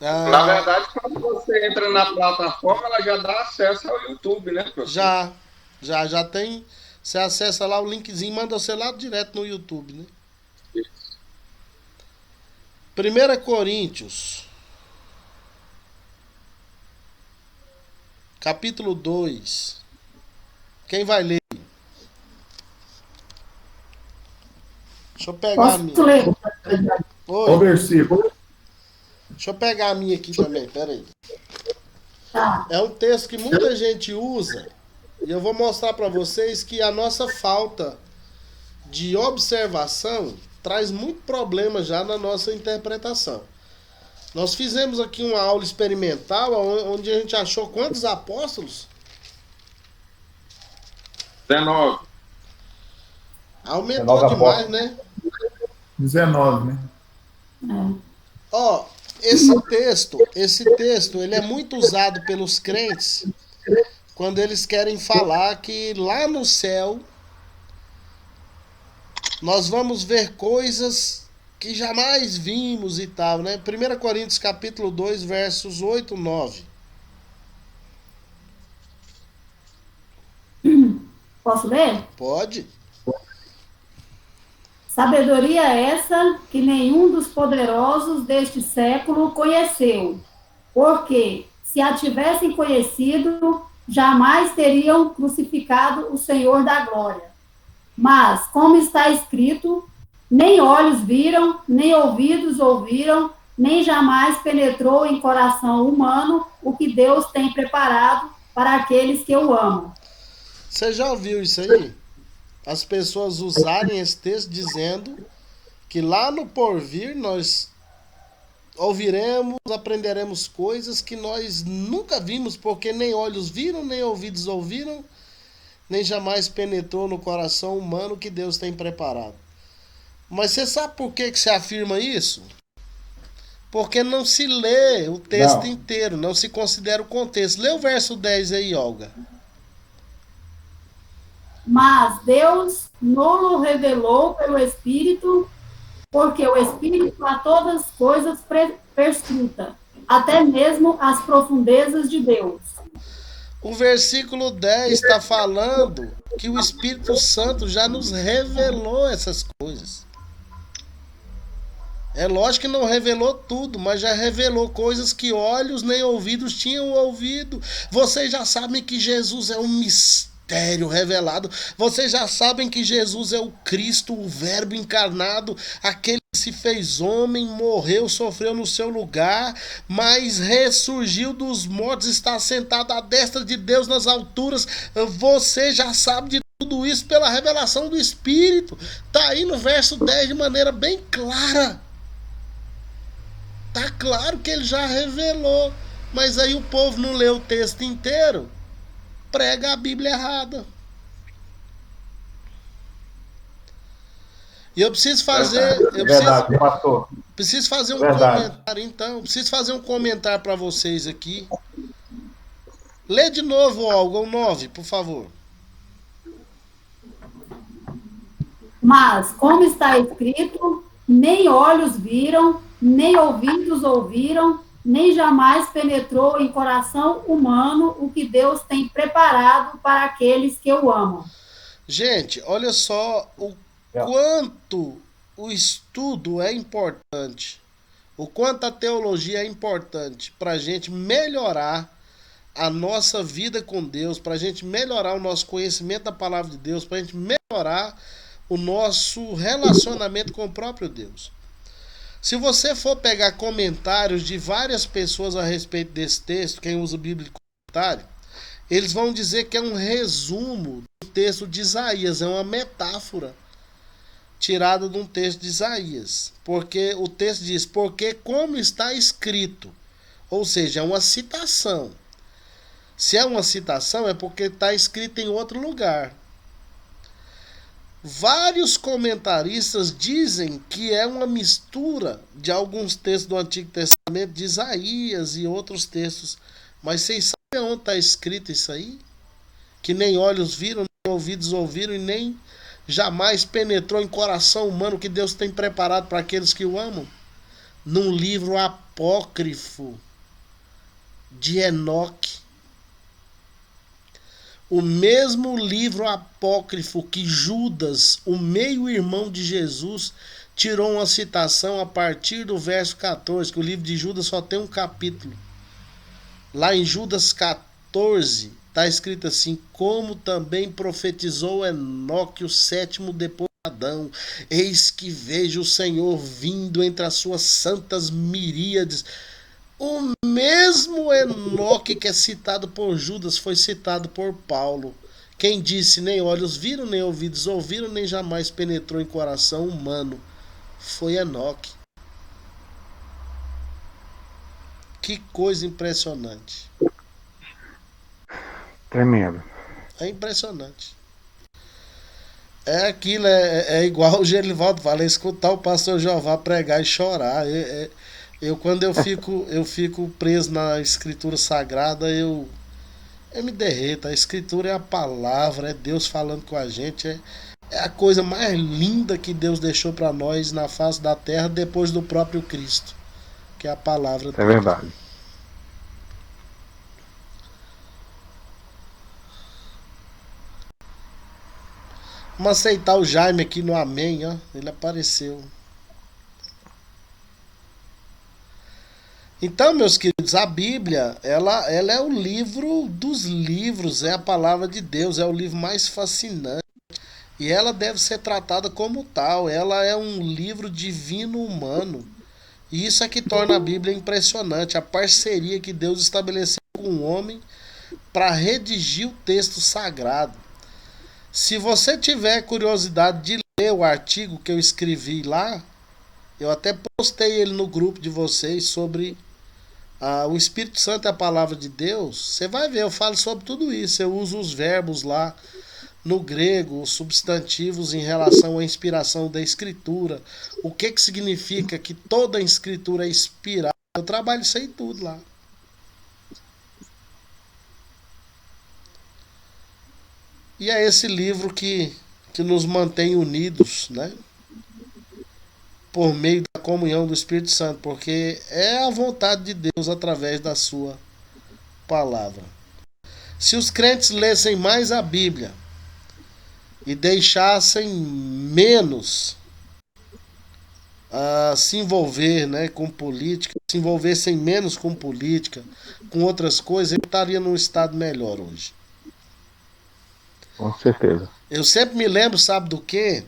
Na verdade, quando você entra na plataforma, ela já dá acesso ao YouTube, né, professor? Já tem. Você acessa lá o linkzinho, manda você lá direto no YouTube, né? Isso. 1 Coríntios, capítulo 2. Quem vai ler? Deixa eu pegar a minha. Posso ler? O Oi, versículo. deixa eu pegar a minha aqui também, peraí. Tá. É um texto que muita gente usa e eu vou mostrar para vocês que a nossa falta de observação traz muito problema já na nossa interpretação. Nós fizemos aqui uma aula experimental onde a gente achou quantos apóstolos? 19. Aumentou 19 demais, né? 19, né? Ó, esse texto, ele é muito usado pelos crentes quando eles querem falar que lá no céu nós vamos ver coisas que jamais vimos e tal, né? 1 Coríntios capítulo 2, versos 8 e 9. Posso ler? Pode? Sabedoria essa que nenhum dos poderosos deste século conheceu, porque, se a tivessem conhecido, jamais teriam crucificado o Senhor da glória. Mas, como está escrito, nem olhos viram, nem ouvidos ouviram, nem jamais penetrou em coração humano o que Deus tem preparado para aqueles que o amam. Você já ouviu isso aí? As pessoas usarem esse texto dizendo que lá no porvir nós ouviremos, aprenderemos coisas que nós nunca vimos, porque nem olhos viram, nem ouvidos ouviram, nem jamais penetrou no coração humano que Deus tem preparado. Mas você sabe por que você afirma isso? Porque não se lê o texto inteiro, não se considera o contexto. Lê o verso 10 aí, Olga. Mas Deus não o revelou pelo Espírito, porque o Espírito a todas as coisas perscruta, até mesmo as profundezas de Deus. O versículo 10 está falando que o Espírito Santo já nos revelou essas coisas. É lógico que não revelou tudo, mas já revelou coisas que olhos nem ouvidos tinham ouvido. Vocês já sabem que Jesus é um mistério revelado. Vocês já sabem que Jesus é o Cristo, o Verbo encarnado, aquele que se fez homem, morreu, sofreu no seu lugar, mas ressurgiu dos mortos, está sentado à destra de Deus nas alturas. Você já sabe de tudo isso pela revelação do Espírito. Está aí no verso 10 de maneira bem clara. Tá claro que ele já revelou, mas aí o povo não lê o texto inteiro, prega a Bíblia errada. E eu preciso fazer, preciso fazer um comentário então, preciso fazer um comentário para vocês aqui. Lê de novo, Olga, o 9, por favor. Mas, como está escrito, nem olhos viram, nem ouvidos ouviram, nem jamais penetrou em coração humano o que Deus tem preparado para aqueles que o amam. Gente, olha só o quanto o estudo é importante, o quanto a teologia é importante para a gente melhorar a nossa vida com Deus, para a gente melhorar o nosso conhecimento da palavra de Deus, para a gente melhorar o nosso relacionamento com o próprio Deus. Se você for pegar comentários de várias pessoas a respeito desse texto, quem usa Bíblia de comentário, eles vão dizer que é um resumo do texto de Isaías, é uma metáfora tirada de um texto de Isaías. Porque o texto diz, porque como está escrito, ou seja, é uma citação. Se é uma citação, é porque está escrito em outro lugar. Vários comentaristas dizem que é uma mistura de alguns textos do Antigo Testamento, de Isaías e outros textos. Mas vocês sabem onde está escrito isso aí? Que nem olhos viram, nem ouvidos ouviram e nem jamais penetrou em coração humano que Deus tem preparado para aqueles que o amam? Num livro apócrifo de Enoque. O mesmo livro apócrifo que Judas, o meio-irmão de Jesus, tirou uma citação a partir do verso 14, que o livro de Judas só tem um capítulo. Lá em Judas 14, está escrito assim, como também profetizou Enoque, o sétimo depois de Adão. Eis que vejo o Senhor vindo entre as suas santas miríades. O mesmo Enoque que é citado por Judas foi citado por Paulo. Quem disse, nem olhos viram, nem ouvidos ouviram, nem jamais penetrou em coração humano, foi Enoque. Que coisa impressionante. Tremendo. É impressionante. É aquilo, é igual o Gelivaldo fala, é escutar o pastor Jeová pregar e chorar. Quando eu fico preso na escritura sagrada, eu me derreto. A escritura é a palavra, é Deus falando com a gente, é a coisa mais linda que Deus deixou para nós na face da terra depois do próprio Cristo, que é a palavra dele. É verdade. Vamos aceitar o Jaime aqui no Amém, ó. Ele apareceu. Então, meus queridos, a Bíblia, ela é o livro dos livros, é a palavra de Deus, é o livro mais fascinante. E ela deve ser tratada como tal, ela é um livro divino humano. E isso é que torna a Bíblia impressionante, a parceria que Deus estabeleceu com o homem para redigir o texto sagrado. Se você tiver curiosidade de ler o artigo que eu escrevi lá, eu até postei ele no grupo de vocês sobre o Espírito Santo é a palavra de Deus. Você vai ver, eu falo sobre tudo isso. Eu uso os verbos lá no grego, os substantivos em relação à inspiração da escritura. O que significa que toda a escritura é inspirada. Eu trabalho isso aí tudo lá. E é esse livro que nos mantém unidos, né? Por meio da comunhão do Espírito Santo, porque é a vontade de Deus através da sua palavra. Se os crentes lessem mais a Bíblia e deixassem menos se envolver, né, com política, se envolvessem menos com política, com outras coisas, eu estaria num estado melhor hoje. Com certeza. Eu sempre me lembro, sabe do quê?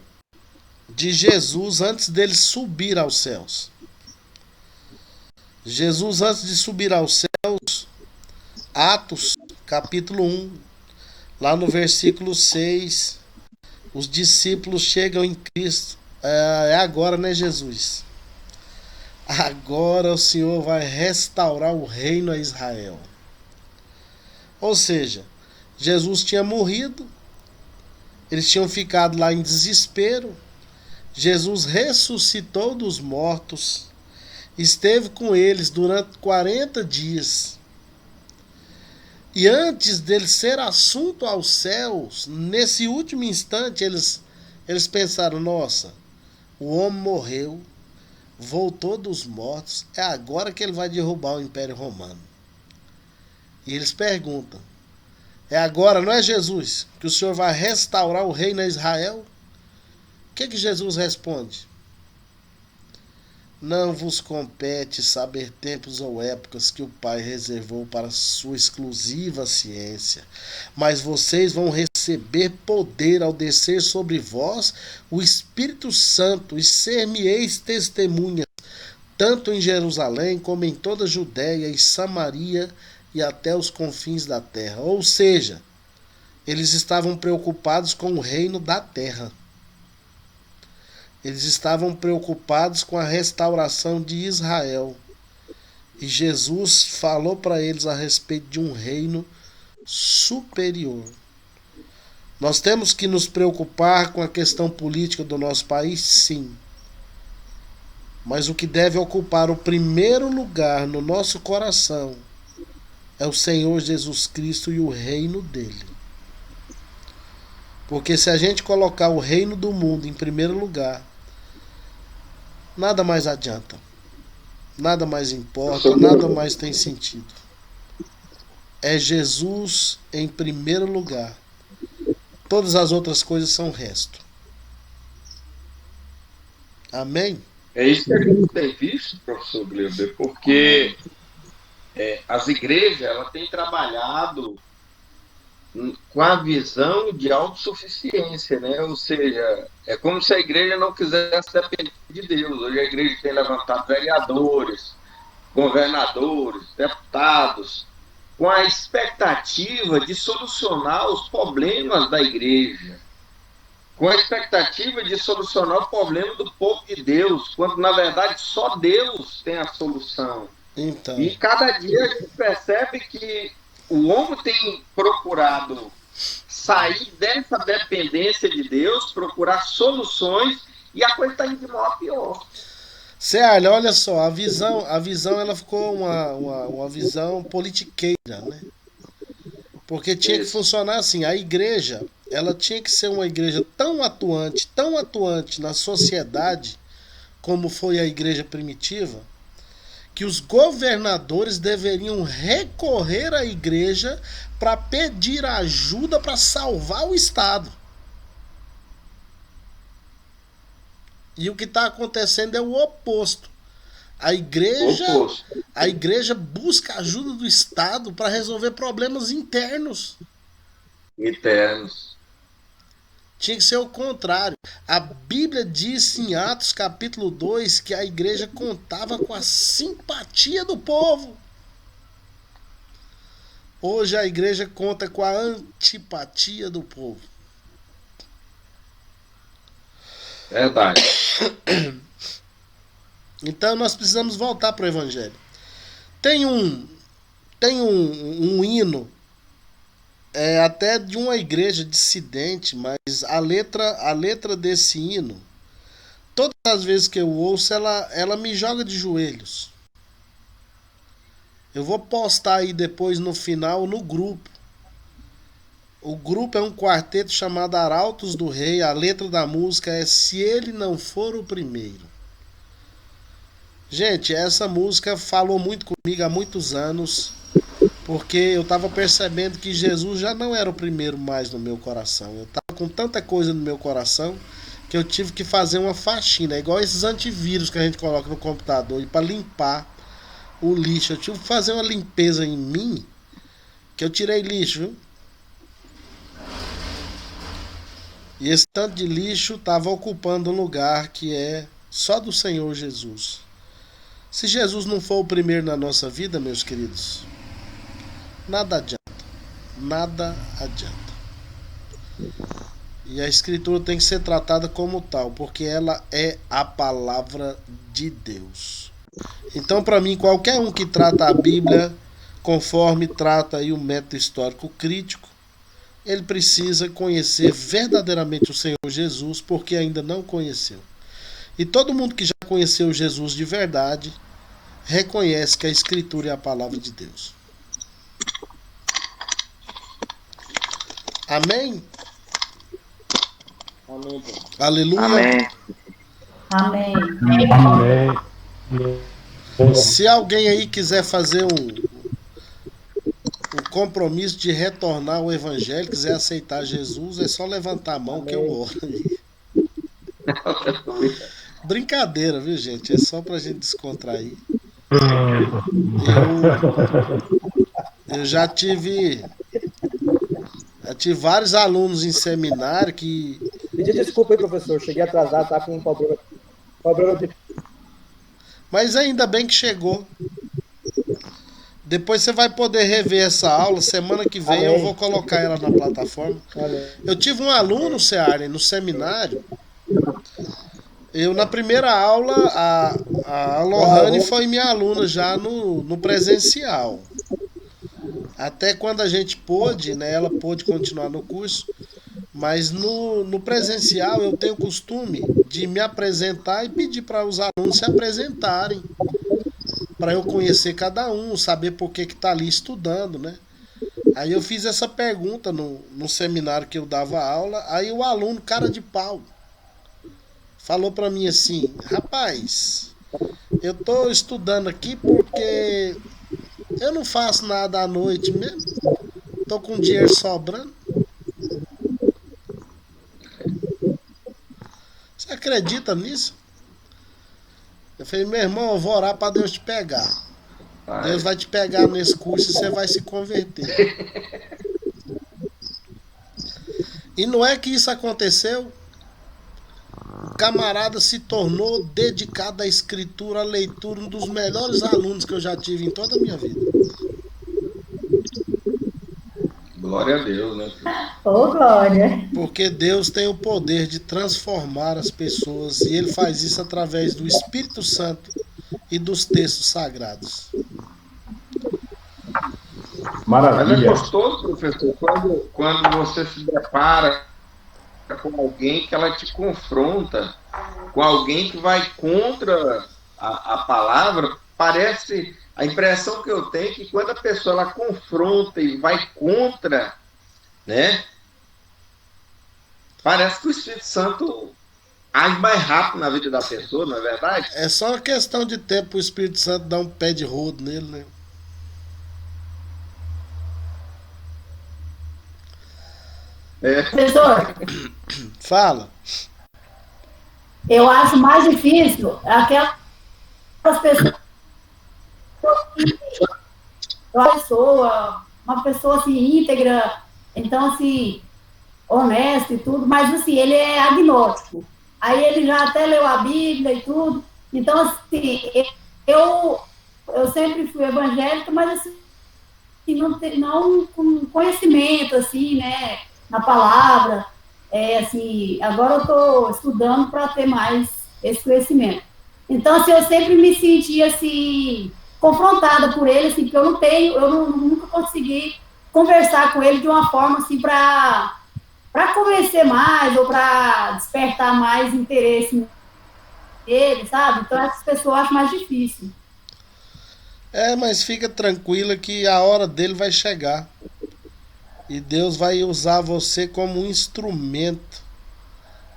De Jesus antes dele subir aos céus. Jesus antes de subir aos céus, Atos capítulo 1, lá no versículo 6, os discípulos chegam em Cristo. É agora, né, Jesus? Agora o Senhor vai restaurar o reino a Israel. Ou seja, Jesus tinha morrido, eles tinham ficado lá em desespero. Jesus ressuscitou dos mortos, esteve com eles durante 40 dias. E antes dele ser assunto aos céus, nesse último instante, eles pensaram, nossa, o homem morreu, voltou dos mortos, é agora que ele vai derrubar o Império Romano. E eles perguntam, é agora, não é, Jesus, que o Senhor vai restaurar o reino a Israel? O que Jesus responde? Não vos compete saber tempos ou épocas que o Pai reservou para sua exclusiva ciência, mas vocês vão receber poder ao descer sobre vós o Espírito Santo e ser-me-eis testemunhas, tanto em Jerusalém como em toda a Judéia e Samaria e até os confins da terra. Ou seja, eles estavam preocupados com o reino da terra. Eles estavam preocupados com a restauração de Israel. E Jesus falou para eles a respeito de um reino superior. Nós temos que nos preocupar com a questão política do nosso país, sim. Mas o que deve ocupar o primeiro lugar no nosso coração é o Senhor Jesus Cristo e o reino dele. Porque se a gente colocar o reino do mundo em primeiro lugar, nada mais adianta. Nada mais importa, nada mais tem sentido. É Jesus em primeiro lugar. Todas as outras coisas são resto. Amém? É isso que a gente tem visto, professor Gleuber, porque as igrejas elas têm trabalhado com a visão de autossuficiência, né? Ou seja, é como se a igreja não quisesse depender de Deus. Hoje a igreja tem levantado vereadores, governadores, deputados, com a expectativa de solucionar os problemas da igreja, com a expectativa de solucionar o problema do povo de Deus, quando na verdade só Deus tem a solução. Então, E cada dia a gente percebe que o homem tem procurado sair dessa dependência de Deus, procurar soluções, e a coisa está indo de mal a pior. Célia, olha só, a visão ela ficou uma visão politiqueira, né? Porque tinha que funcionar assim, a igreja, ela tinha que ser uma igreja tão atuante na sociedade, como foi a igreja primitiva, que os governadores deveriam recorrer à igreja para pedir ajuda para salvar o Estado. E o que está acontecendo é o oposto. A igreja busca ajuda do Estado para resolver problemas internos. Tinha que ser o contrário. A Bíblia diz em Atos capítulo 2 que a igreja contava com a simpatia do povo. Hoje a igreja conta com a antipatia do povo. Verdade. Então nós precisamos voltar para o Evangelho. Tem um hino até de uma igreja dissidente, mas a letra desse hino, todas as vezes que eu ouço, ela me joga de joelhos. Eu vou postar aí depois no final no grupo. O grupo é um quarteto chamado Arautos do Rei. A letra da música é Se Ele Não For o Primeiro. Gente, essa música falou muito comigo há muitos anos, porque eu estava percebendo que Jesus já não era o primeiro mais no meu coração. Eu estava com tanta coisa no meu coração que eu tive que fazer uma faxina. É igual esses antivírus que a gente coloca no computador, e para limpar o lixo. Eu tive que fazer uma limpeza em mim, que eu tirei lixo, viu? E esse tanto de lixo estava ocupando um lugar que é só do Senhor Jesus. Se Jesus não for o primeiro na nossa vida, meus queridos, nada adianta. Nada adianta. E a Escritura tem que ser tratada como tal, porque ela é a palavra de Deus. Então, para mim, qualquer um que trata a Bíblia conforme trata aí o método histórico crítico, ele precisa conhecer verdadeiramente o Senhor Jesus, porque ainda não conheceu. E todo mundo que já conheceu Jesus de verdade reconhece que a Escritura é a palavra de Deus. Amém? Amém. Aleluia. Amém. Amém. Se alguém aí quiser fazer um compromisso de retornar ao Evangelho, quiser aceitar Jesus, é só levantar a mão. Amém. Que eu oro. Brincadeira, viu, gente? É só pra gente descontrair. Eu já tive vários alunos em seminário que... Pedi desculpa aí, professor. Cheguei atrasado, tá com um problema de... Mas ainda bem que chegou. Depois você vai poder rever essa aula. Semana que vem eu vou colocar ela na plataforma. Eu tive um aluno, Ceará, no seminário. Na primeira aula, a Lohane foi minha aluna já no presencial. Até quando a gente pôde, né, ela pôde continuar no curso. Mas no presencial eu tenho o costume de me apresentar e pedir para os alunos se apresentarem. Para eu conhecer cada um, saber por que está ali estudando, né? Aí eu fiz essa pergunta no seminário que eu dava aula. Aí o aluno, cara de pau, falou para mim assim: rapaz, eu tô estudando aqui porque eu não faço nada à noite mesmo. Tô com dinheiro sobrando. Você acredita nisso? Eu falei: meu irmão, eu vou orar para Deus te pegar. Deus vai te pegar nesse curso e você vai se converter. E não é que isso aconteceu. O camarada se tornou dedicado à escritura, à leitura, um dos melhores alunos que eu já tive em toda a minha vida. Glória a Deus, né? Ô, glória. Porque Deus tem o poder de transformar as pessoas e Ele faz isso através do Espírito Santo e dos textos sagrados. Mas é Maravilha. gostoso, professor, quando você se depara com alguém que ela te confronta, com alguém que vai contra a palavra. Parece, a impressão que eu tenho é que quando a pessoa ela confronta e vai contra, né? Parece que o Espírito Santo age mais rápido na vida da pessoa, não é verdade? É só uma questão de tempo o Espírito Santo dar um pé de rodo nele, né? Professor, Fala. eu acho mais difícil aquelas pessoas uma pessoa assim, íntegra, então assim, honesta e tudo, mas assim, ele é agnóstico. Aí ele já até leu a Bíblia e tudo. Então, assim, eu sempre fui evangélica, mas assim, não com conhecimento, assim, né, na palavra. Assim, agora eu estou estudando para ter mais esse conhecimento. Então, assim, eu sempre me senti, assim, confrontada por ele, assim, porque eu nunca consegui conversar com ele de uma forma, assim, para convencer mais ou para despertar mais interesse nele, sabe? Então, essas pessoas eu acho mais difícil. Mas fica tranquila que a hora dele vai chegar. E Deus vai usar você como um instrumento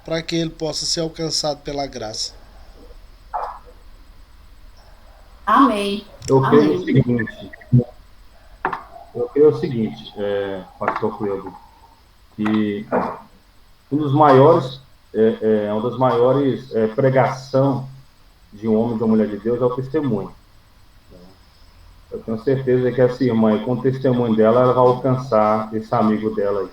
para que ele possa ser alcançado pela graça. Amém. Eu creio Amém. o seguinte, pastor Cleudo, que uma das maiores pregação de um homem e de uma mulher de Deus é o testemunho. Eu tenho certeza que essa irmã, com o testemunho dela, ela vai alcançar esse amigo dela aí.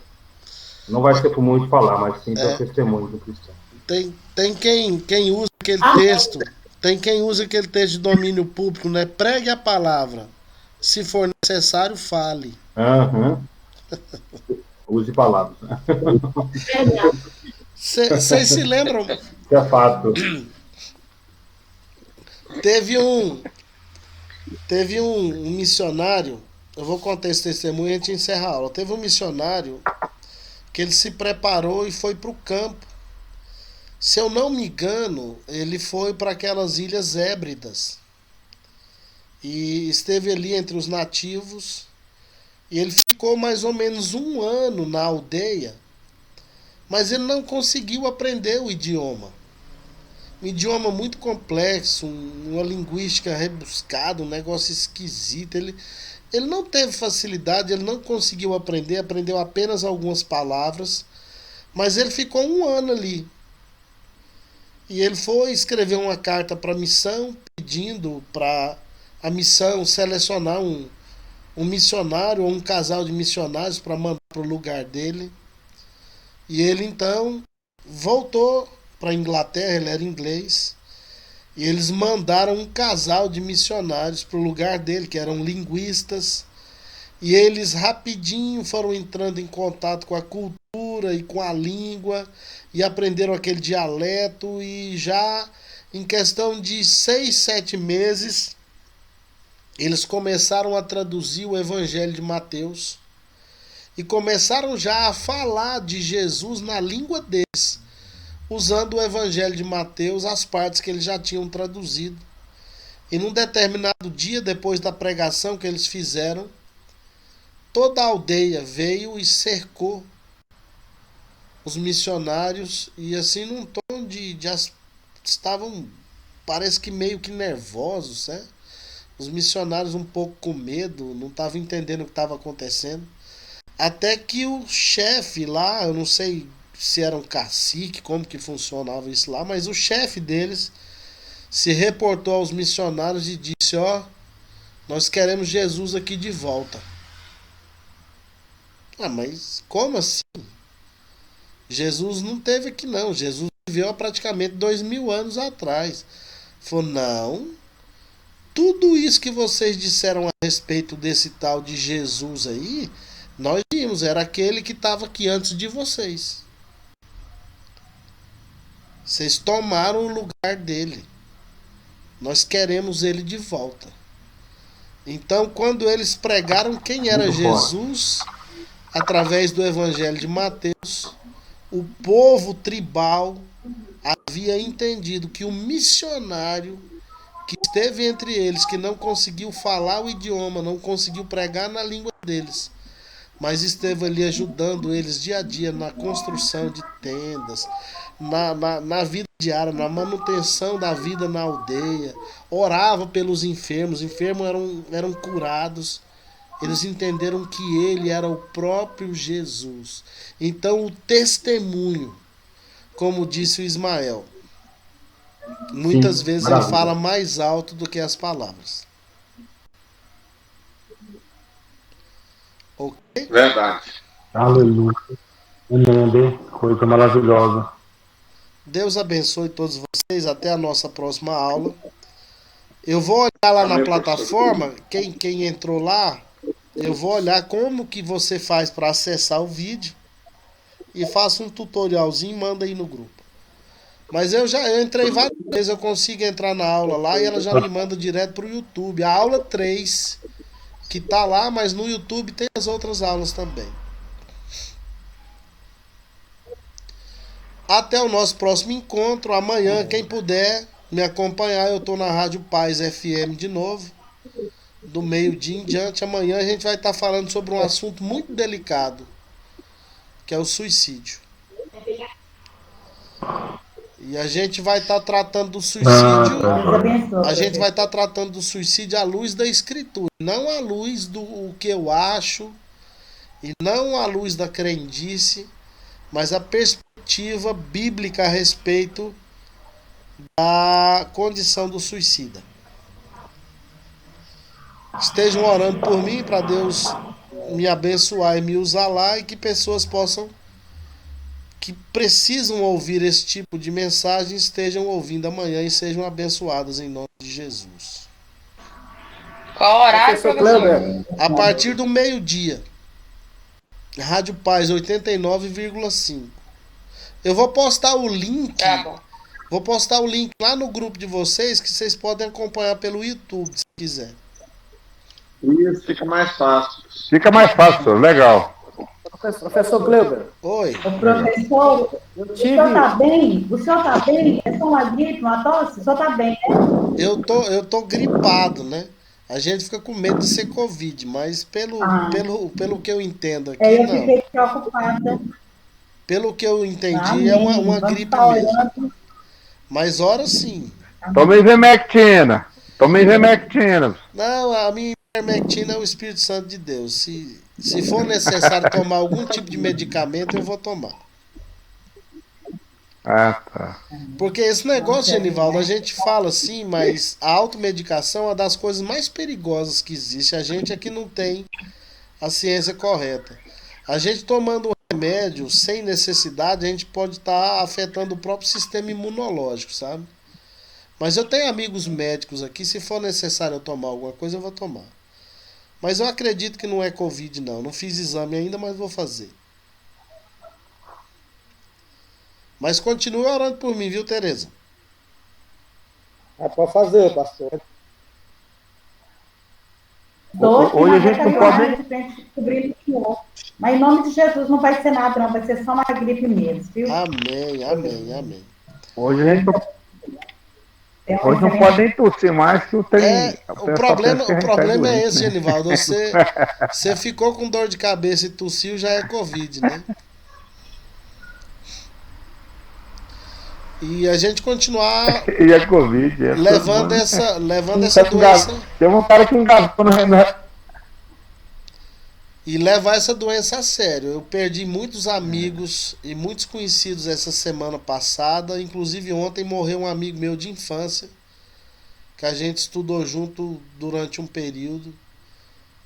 Não vai ser por muito falar, mas sim pelo testemunho do cristão. Tem quem usa aquele texto, tem quem usa aquele texto de domínio público, né? Pregue a palavra. Se for necessário, fale. Use palavras. Vocês se lembram? Isso é fato. Teve um missionário, eu vou contar esse testemunho e a gente encerra a aula. Teve um missionário que ele se preparou e foi para o campo. Se eu não me engano, ele foi para aquelas Ilhas Hébridas. E esteve ali entre os nativos. E ele ficou mais ou menos 1 ano na aldeia. Mas ele não conseguiu aprender o idioma. Um idioma muito complexo, uma linguística rebuscada, um negócio esquisito. Ele não teve facilidade, ele não conseguiu aprender, aprendeu apenas algumas palavras, mas ele ficou 1 ano ali. E ele foi escrever uma carta para a missão, pedindo para a missão selecionar um missionário ou um casal de missionários para mandar para o lugar dele. E ele então voltou para a Inglaterra, ele era inglês, E eles mandaram um casal de missionários para o lugar dele, que eram linguistas. E eles rapidinho foram entrando em contato com a cultura e com a língua. E aprenderam aquele dialeto. E já em questão de 6, 7 meses, eles começaram a traduzir o Evangelho de Mateus. E começaram já a falar de Jesus na língua deles, usando o Evangelho de Mateus, as partes que eles já tinham traduzido. E num determinado dia, depois da pregação que eles fizeram, toda a aldeia veio e cercou os missionários, e assim num tom de estavam, parece que meio que nervosos, né? Os missionários um pouco com medo, não estavam entendendo o que estava acontecendo. Até que o chefe lá, eu não sei se era um cacique, como que funcionava isso lá, mas o chefe deles se reportou aos missionários e disse: ó, nós queremos Jesus aqui de volta. Ah, mas como assim? Jesus não teve aqui não, Jesus viveu há praticamente 2000 anos atrás. Falou: não, tudo isso que vocês disseram a respeito desse tal de Jesus aí, nós vimos, era aquele que estava aqui antes de vocês. Vocês tomaram o lugar dele. Nós queremos ele de volta. Então, quando eles pregaram quem era Jesus, através do Evangelho de Mateus, o povo tribal havia entendido que o missionário que esteve entre eles, que não conseguiu falar o idioma, não conseguiu pregar na língua deles, mas esteve ali ajudando eles dia a dia na construção de tendas, na vida diária, na manutenção da vida na aldeia, orava pelos enfermos, os enfermos eram curados. Eles entenderam que ele era o próprio Jesus. Então o testemunho, como disse o Ismael, muitas vezes ele fala mais alto do que as palavras. Ok? Verdade. Aleluia. Amém. Coisa maravilhosa. Deus abençoe todos vocês. Até a nossa próxima aula. Eu vou olhar lá na plataforma, quem entrou lá, eu vou olhar como que você faz para acessar o vídeo e faço um tutorialzinho e manda aí no grupo. Mas eu entrei várias vezes, eu consigo entrar na aula lá e ela já me manda direto pro YouTube. A aula 3, que tá lá, mas no YouTube tem as outras aulas também. Até o nosso próximo encontro. Amanhã, quem puder me acompanhar, eu tô na Rádio Paz FM de novo, do meio-dia em diante. Amanhã a gente vai estar falando sobre um assunto muito delicado, que é o suicídio. E a gente vai estar tratando do suicídio. A gente vai estar tratando do suicídio à luz da Escritura, não à luz do que eu acho, e não à luz da crendice, mas a perspectiva bíblica a respeito da condição do suicida. Estejam orando por mim para Deus me abençoar e me usar lá, e que pessoas que precisam ouvir esse tipo de mensagem estejam ouvindo amanhã e sejam abençoadas em nome de Jesus. Qual horário, professor? A partir do meio-dia. Rádio Paz 89,5. Eu vou postar o link. Tá bom. Vou postar o link lá no grupo de vocês, que vocês podem acompanhar pelo YouTube, se quiser. Isso fica mais fácil. Fica mais fácil, legal. Professor Gleuber. Oi. O professor, o senhor tá bem? O senhor tá bem? É só uma gripe, uma tosse? O senhor tá bem, né? Eu tô gripado, né? A gente fica com medo de ser Covid, mas pelo que eu entendo aqui, Eu não. fiquei preocupada. Pelo que eu entendi, é uma gripe mesmo. Mas ora sim. Tome ivermectina. Não, a minha ivermectina é o Espírito Santo de Deus. Se for necessário tomar algum tipo de medicamento, eu vou tomar. Ah, tá. Porque esse negócio, Genivaldo, a gente fala assim, mas a automedicação é uma das coisas mais perigosas que existe. A gente aqui não tem a ciência correta. A gente tomando um remédio sem necessidade, a gente pode estar afetando o próprio sistema imunológico, sabe? Mas eu tenho amigos médicos aqui, se for necessário eu tomar alguma coisa, eu vou tomar. Mas eu acredito que não é Covid, não. Não fiz exame ainda, mas vou fazer. Mas continue orando por mim, viu, Tereza? Pode fazer, pastor. Hoje a gente não pode. Descobrir o Senhor. Mas em nome de Jesus não vai ser nada, não. Vai ser só uma gripe mesmo, viu? Amém, amém, amém. Hoje a gente hoje não pode nem tossir mais que o problema é esse, Genivaldo. Você ficou com dor de cabeça e tossiu, já é Covid, né? E a gente continuar e é Covid, levando essa doença. Tem um cara que engasgou no e levar essa doença a sério. Eu perdi muitos amigos e muitos conhecidos essa semana passada. Inclusive ontem morreu um amigo meu de infância, que a gente estudou junto durante um período.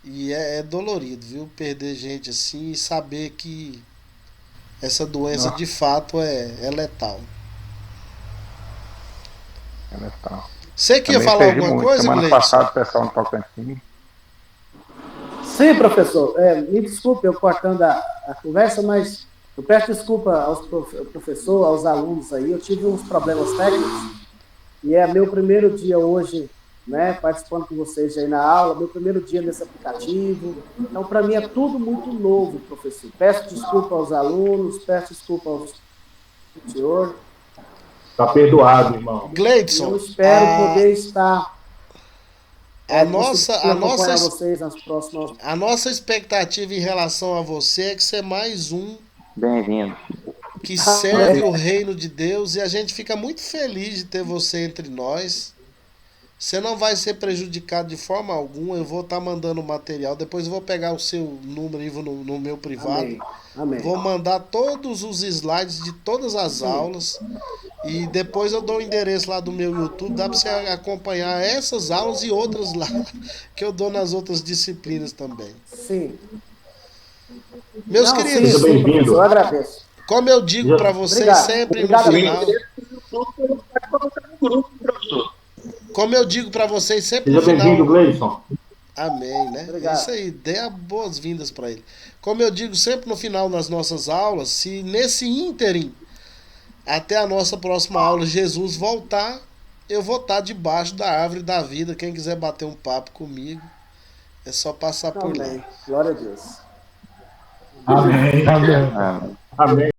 E é dolorido, viu? Perder gente assim e saber que essa doença de fato é letal. Você que ia falar alguma coisa, Semana passada o pessoal no Tocantins. Sim, professor. Me desculpe eu cortando a conversa, mas eu peço desculpa aos professor, aos alunos aí. Eu tive uns problemas técnicos e é meu primeiro dia hoje, né, participando com vocês aí na aula, meu primeiro dia nesse aplicativo. Então, para mim é tudo muito novo, professor. Peço desculpa aos alunos, peço desculpa ao senhor. Tá perdoado, irmão. Gleidson, eu espero poder estar a nossa vocês nas próximas. A nossa expectativa em relação a você é que você é mais um bem-vindo que serve o reino de Deus, e a gente fica muito feliz de ter você entre nós. Você não vai ser prejudicado de forma alguma. Eu vou estar mandando material. Depois eu vou pegar o seu número aí no meu privado. Amém. Vou mandar todos os slides de todas as aulas. E depois eu dou o endereço lá do meu YouTube. Dá para você acompanhar essas aulas e outras lá que eu dou nas outras disciplinas também. Sim. Meus queridos, seja bem-vindo. Eu agradeço. Como eu digo para vocês sempre no final. Como eu digo para vocês sempre no final. Seja bem-vindo, Gleison. Amém, né? Obrigado. Isso aí, dê boas-vindas para ele. Como eu digo sempre no final das nossas aulas, se nesse ínterim, até a nossa próxima aula, Jesus voltar, eu vou estar debaixo da árvore da vida. Quem quiser bater um papo comigo, é só passar por lá. Glória a Deus. Amém.